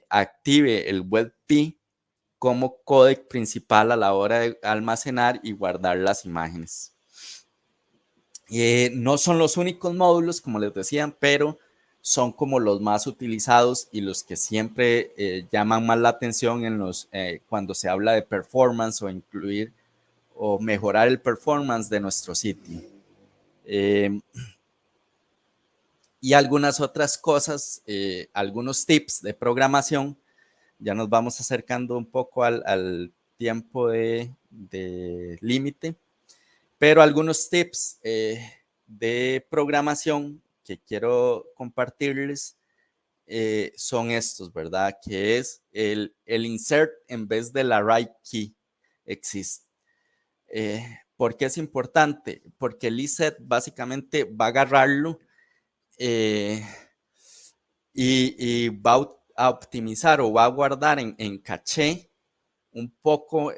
active el WebP como códec principal a la hora de almacenar y guardar las imágenes. No son los únicos módulos, como les decían, pero son como los más utilizados y los que siempre llaman más la atención cuando se habla de performance o incluir o mejorar el performance de nuestro sitio. Y algunas otras cosas, algunos tips de programación. Ya nos vamos acercando un poco al tiempo de límite. Pero algunos tips de programación que quiero compartirles son estos, ¿verdad? Que es el insert en vez de la write key existe. ¿Por qué es importante? Porque el iset básicamente va a agarrarlo y va a optimizar o va a guardar en caché un poco,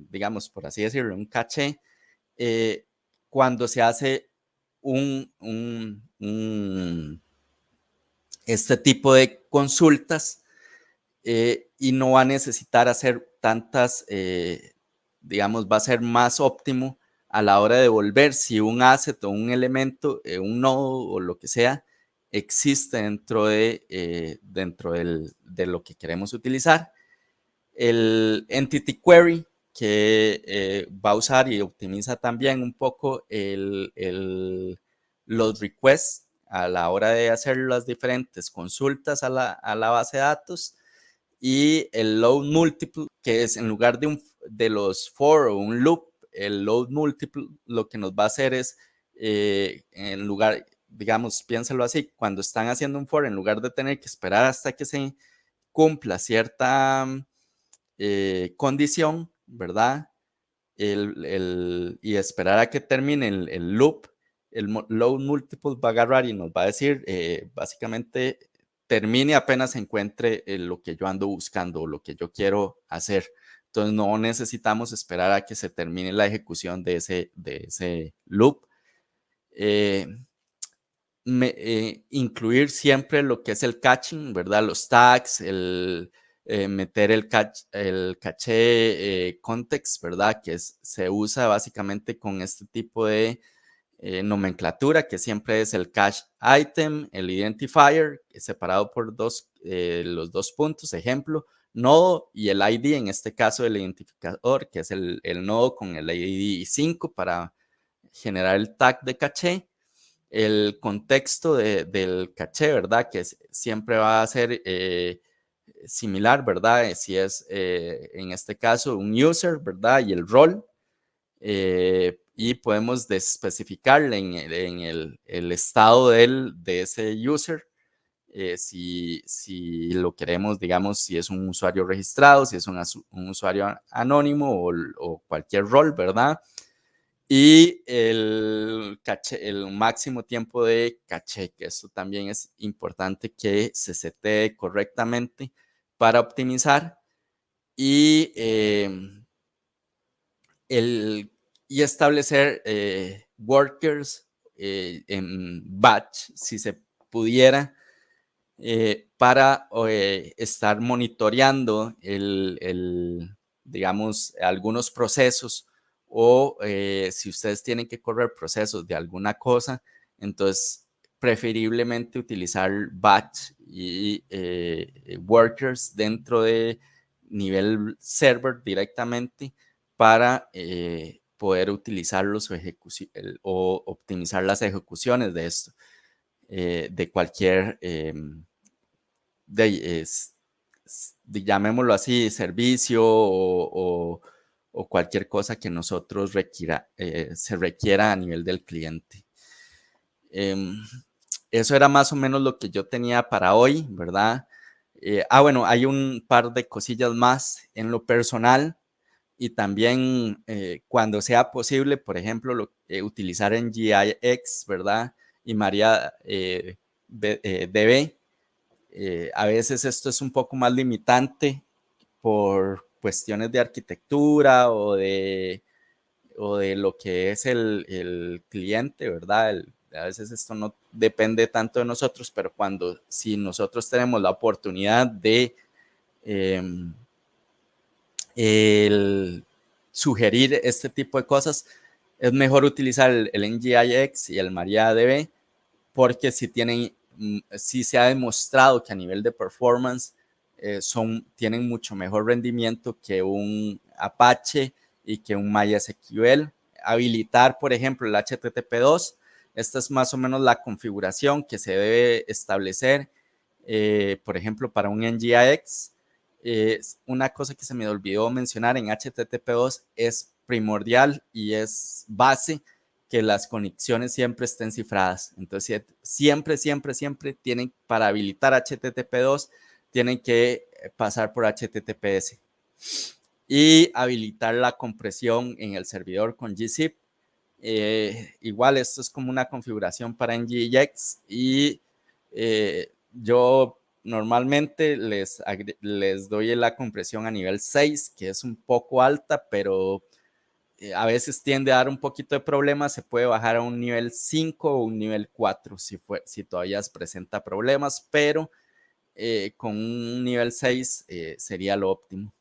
digamos, por así decirlo, un caché cuando se hace este tipo de consultas y no va a necesitar hacer tantas, digamos, va a ser más óptimo a la hora de devolver si un asset o un elemento, un nodo o lo que sea, existe dentro de lo que queremos utilizar. El Entity Query, que va a usar y optimiza también un poco los requests a la hora de hacer las diferentes consultas a la base de datos. Y el load multiple, que es en lugar de los for o un loop, el load multiple lo que nos va a hacer es, en lugar, digamos, piénsalo así, cuando están haciendo un for, en lugar de tener que esperar hasta que se cumpla cierta condición, ¿verdad? Y esperar a que termine el loop, load multiple va a agarrar y nos va a decir, básicamente, termine apenas encuentre lo que yo ando buscando o lo que yo quiero hacer. Entonces, no necesitamos esperar a que se termine la ejecución de ese loop. Incluir siempre lo que es el caching, ¿verdad? Los tags, meter el caché context, ¿verdad? Que se usa básicamente con este tipo de nomenclatura, que siempre es el cache item, el identifier, separado por los dos puntos, ejemplo, nodo y el ID, en este caso el identificador, que es el nodo con el ID 5 para generar el tag de caché. El contexto del caché, ¿verdad? Que siempre va a ser similar, ¿verdad? Si es, en este caso, un user, ¿verdad? Y el rol. Y podemos especificarle en el estado de ese user, si lo queremos, digamos, si es un usuario registrado, si es un usuario anónimo o cualquier rol, ¿verdad? Y el máximo tiempo de caché, que esto también es importante que se setee correctamente para optimizar. Y, establecer workers en batch, si se pudiera, para estar monitoreando digamos, algunos procesos o si ustedes tienen que correr procesos de alguna cosa, entonces preferiblemente utilizar batch y workers dentro de nivel server directamente para poder utilizarlos o optimizar las ejecuciones de esto, de cualquier llamémoslo así, servicio o cualquier cosa que nosotros se requiera a nivel del cliente. Eso era más o menos lo que yo tenía para hoy, ¿verdad? Bueno, hay un par de cosillas más en lo personal y también cuando sea posible, por ejemplo, utilizar en NGIX, ¿verdad? Y MariaDB. A veces esto es un poco más limitante por cuestiones de arquitectura o de lo que es el cliente, ¿verdad? A veces esto no depende tanto de nosotros, pero si nosotros tenemos la oportunidad de sugerir este tipo de cosas, es mejor utilizar el NGIX y el MariaDB, porque sí se ha demostrado que a nivel de performance tienen mucho mejor rendimiento que un Apache y que un MySQL. Habilitar, por ejemplo, el HTTP2. Esta es más o menos la configuración que se debe establecer, por ejemplo, para un NGIX. Una cosa que se me olvidó mencionar en HTTP2 es primordial y es base que las conexiones siempre estén cifradas. Entonces, siempre tienen, para habilitar HTTP2, tienen que pasar por HTTPS. Y habilitar la compresión en el servidor con gzip. Igual, esto es como una configuración para NGIX y yo normalmente les doy la compresión a nivel 6, que es un poco alta, pero a veces tiende a dar un poquito de problemas. Se puede bajar a un nivel 5 o un nivel 4 si todavía presenta problemas, pero con un nivel 6 sería lo óptimo.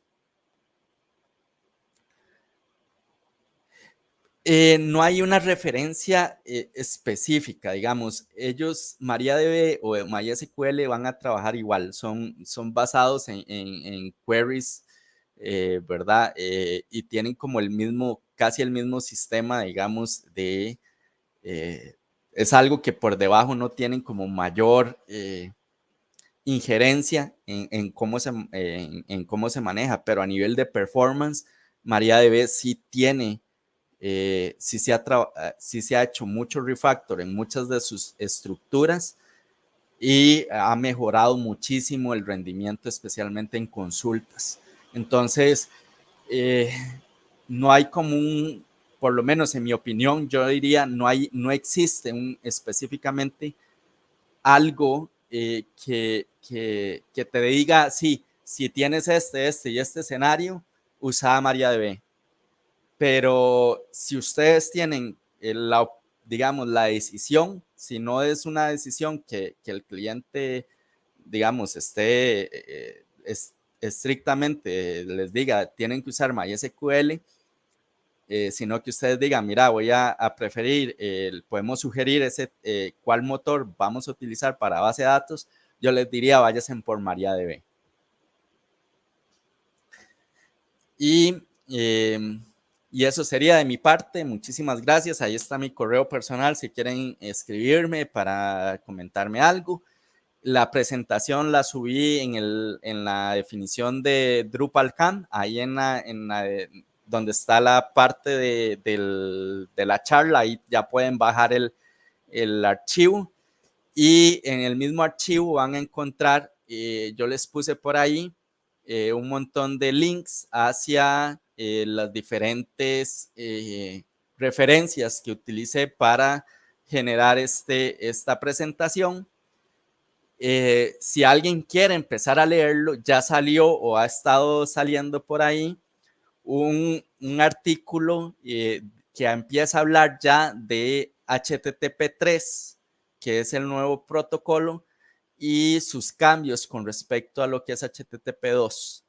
No hay una referencia específica, digamos. Ellos, MariaDB o MySQL, van a trabajar igual. Son basados en queries, ¿verdad? Y tienen como casi el mismo sistema, digamos, es algo que por debajo no tienen como mayor injerencia en cómo se maneja, pero a nivel de performance, MariaDB sí tiene. Sí se ha hecho mucho refactor en muchas de sus estructuras y ha mejorado muchísimo el rendimiento, especialmente en consultas. Entonces, no hay como por lo menos en mi opinión, yo diría no existe específicamente algo que te diga, sí, si tienes este y este escenario, usa MariaDB. Pero si ustedes tienen digamos, la decisión, si no es una decisión que el cliente, digamos, esté estrictamente, les diga, tienen que usar MySQL, sino que ustedes digan, mira, voy a preferir, podemos sugerir cuál motor vamos a utilizar para base de datos, yo les diría, váyanse por MariaDB. Y eso sería de mi parte. Muchísimas gracias. Ahí está mi correo personal si quieren escribirme para comentarme algo. La presentación la subí en la definición de DrupalCamp, ahí donde está la parte de la charla. Ahí ya pueden bajar el archivo. Y en el mismo archivo van a encontrar, yo les puse por ahí un montón de links hacia las diferentes referencias que utilicé para generar esta presentación. Si alguien quiere empezar a leerlo, ya salió o ha estado saliendo por ahí un artículo que empieza a hablar ya de HTTP3, que es el nuevo protocolo, y sus cambios con respecto a lo que es HTTP2.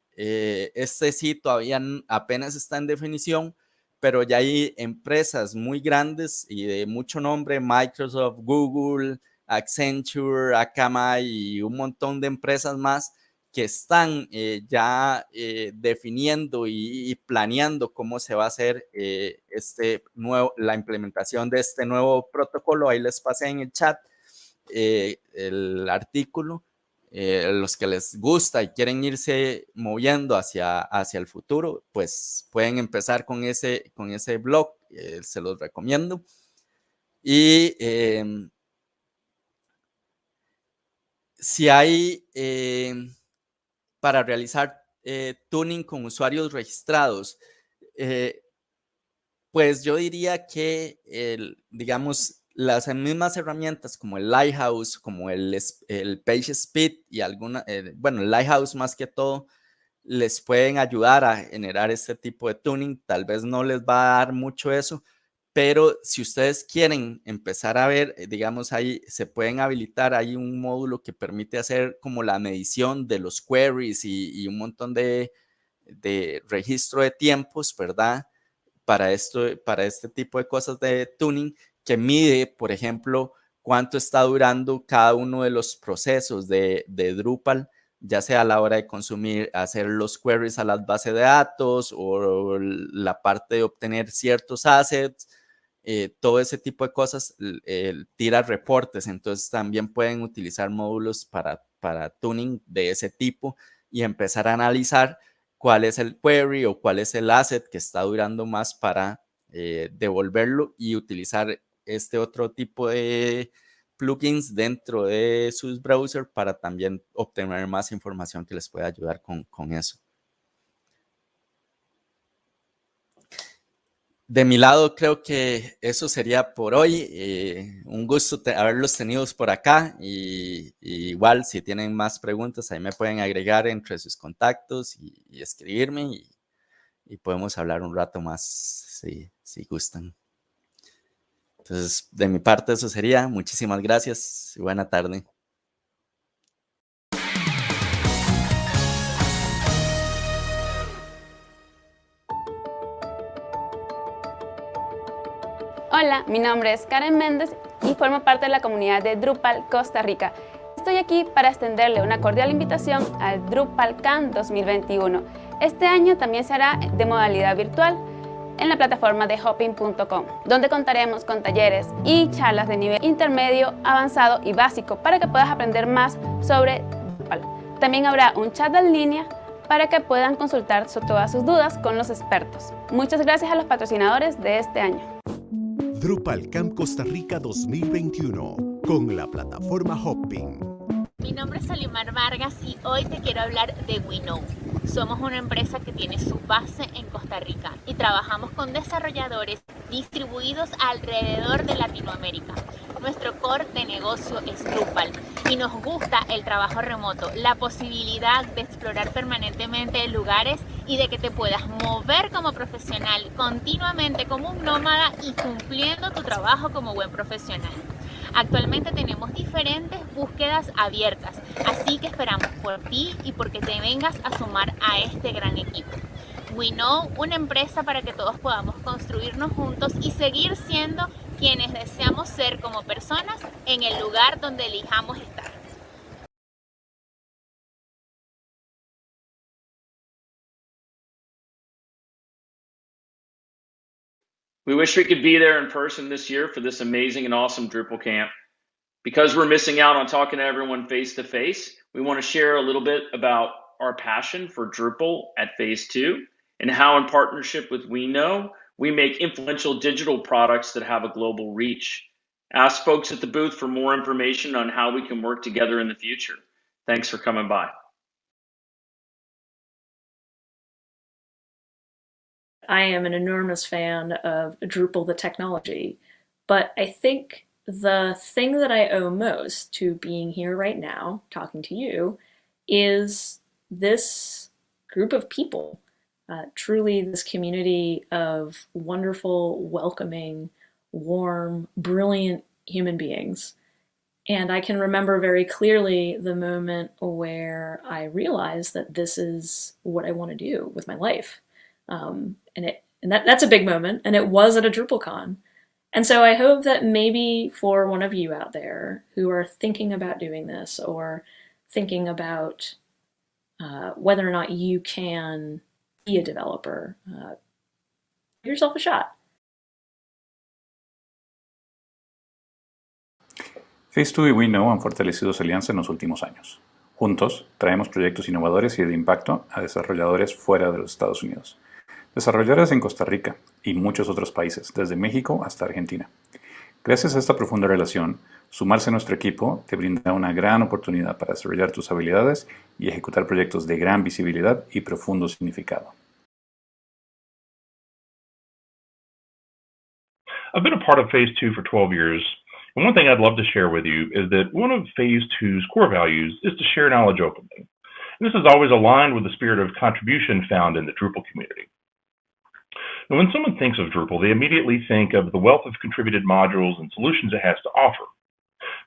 Sí todavía apenas está en definición, pero ya hay empresas muy grandes y de mucho nombre, Microsoft, Google, Accenture, Akamai y un montón de empresas más que están ya definiendo y planeando cómo se va a hacer la implementación de este nuevo protocolo. Ahí les pasé en el chat el artículo. Los que les gusta y quieren irse moviendo hacia el futuro, pues pueden empezar con ese blog, se los recomiendo. Y si hay para realizar tuning con usuarios registrados, pues yo diría que digamos, las mismas herramientas como el Lighthouse, como el PageSpeed y bueno, el Lighthouse más que todo, les pueden ayudar a generar este tipo de tuning. Tal vez no les va a dar mucho eso, pero si ustedes quieren empezar a ver, digamos, ahí se pueden habilitar, hay un módulo que permite hacer como la medición de los queries y un montón de registro de tiempos, ¿verdad? Para este tipo de cosas de tuning, que mide, por ejemplo, cuánto está durando cada uno de los procesos de Drupal, ya sea a la hora de hacer los queries a las bases de datos o la parte de obtener ciertos assets, todo ese tipo de cosas, tira reportes. Entonces también pueden utilizar módulos para tuning de ese tipo y empezar a analizar cuál es el query o cuál es el asset que está durando más para devolverlo y utilizar este otro tipo de plugins dentro de sus browsers para también obtener más información que les pueda ayudar con eso. De mi lado, creo que eso sería por hoy. Un gusto haberlos tenido por acá y igual si tienen más preguntas ahí me pueden agregar entre sus contactos y escribirme y podemos hablar un rato más si gustan. Entonces, de mi parte eso sería. Muchísimas gracias y buena tarde. Hola, mi nombre es Karen Méndez y formo parte de la comunidad de Drupal Costa Rica. Estoy aquí para extenderle una cordial invitación al DrupalCamp 2021. Este año también se hará de modalidad virtual en la plataforma de hopping.com, donde contaremos con talleres y charlas de nivel intermedio, avanzado y básico para que puedas aprender más sobre Drupal. También habrá un chat en línea para que puedan consultar todas sus dudas con los expertos. Muchas gracias a los patrocinadores de este año. DrupalCamp Costa Rica 2021 con la plataforma Hopping. Mi nombre es Salimar Vargas y hoy te quiero hablar de WeKnow. Somos una empresa que tiene su base en Costa Rica y trabajamos con desarrolladores distribuidos alrededor de Latinoamérica. Nuestro core de negocio es Drupal y nos gusta el trabajo remoto, la posibilidad de explorar permanentemente lugares y de que te puedas mover como profesional continuamente como un nómada y cumpliendo tu trabajo como buen profesional. Actualmente tenemos diferentes búsquedas abiertas, así que esperamos por ti y porque te vengas a sumar a este gran equipo. WeKnow, una empresa para que todos podamos construirnos juntos y seguir siendo quienes deseamos ser como personas en el lugar donde elijamos estar. We wish we could be there in person this year for this amazing and awesome Drupal camp. Because we're missing out on talking to everyone face to face, we want to share a little bit about our passion for Drupal at Phase 2 and how, in partnership with WeKnow, we make influential digital products that have a global reach. Ask folks at the booth for more information on how we can work together in the future. Thanks for coming by. I am an enormous fan of Drupal, the technology, but I think the thing that I owe most to being here right now, talking to you, is this group of people. Truly this community of wonderful, welcoming, warm, brilliant human beings. And I can remember very clearly the moment where I realized that this is what I want to do with my life. That's a big moment, and it was at a DrupalCon. And so I hope that maybe for one of you out there who are thinking about doing this or thinking about whether or not you can be a developer, give yourself a shot. Phase 2 y WeKnow han fortalecido su alianza en los últimos años. Juntos, traemos proyectos innovadores y de impacto a desarrolladores fuera de los Estados Unidos. Desarrolladores en Costa Rica y muchos otros países, desde México hasta Argentina. Gracias a esta profunda relación, sumarse a nuestro equipo te brinda una gran oportunidad para desarrollar tus habilidades y ejecutar proyectos de gran visibilidad y profundo significado. I've been a part of Phase 2 for 12 years, and one thing I'd love to share with you is that one of Phase 2's core values is to share knowledge openly. And this is always aligned with the spirit of contribution found in the Drupal community. And when someone thinks of Drupal, they immediately think of the wealth of contributed modules and solutions it has to offer.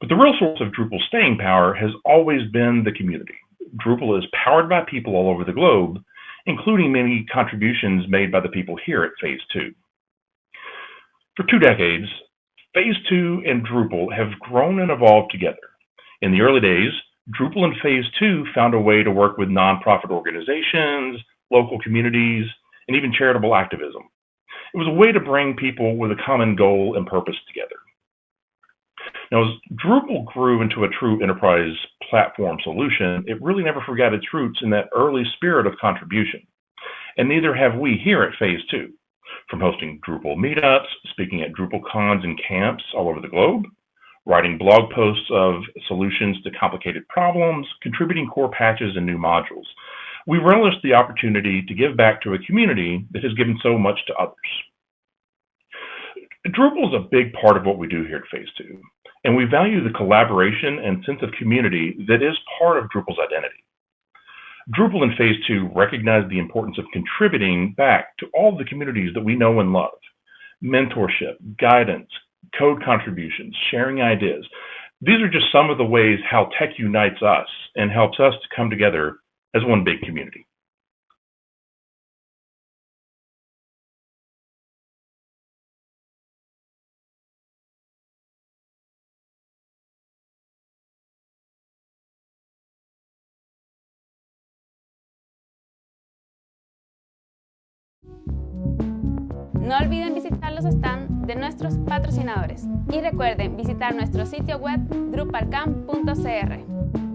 But the real source of Drupal's staying power has always been the community. Drupal is powered by people all over the globe, including many contributions made by the people here at Phase 2. For 2 decades, Phase 2 and Drupal have grown and evolved together. In the early days, Drupal and Phase 2 found a way to work with nonprofit organizations, local communities, and even charitable activism. It was a way to bring people with a common goal and purpose together. Now, as Drupal grew into a true enterprise platform solution, it really never forgot its roots in that early spirit of contribution. And neither have we here at Phase 2. From hosting Drupal meetups, speaking at DrupalCons and camps all over the globe, writing blog posts of solutions to complicated problems, contributing core patches and new modules. We relish the opportunity to give back to a community that has given so much to others. Drupal is a big part of what we do here at Phase 2, and we value the collaboration and sense of community that is part of Drupal's identity. Drupal in Phase 2 recognize the importance of contributing back to all the communities that we know and love. Mentorship, guidance, code contributions, sharing ideas. These are just some of the ways how tech unites us and helps us to come together as one big community. No olviden visitar los stands de nuestros patrocinadores y recuerden visitar nuestro sitio web drupalcamp.cr.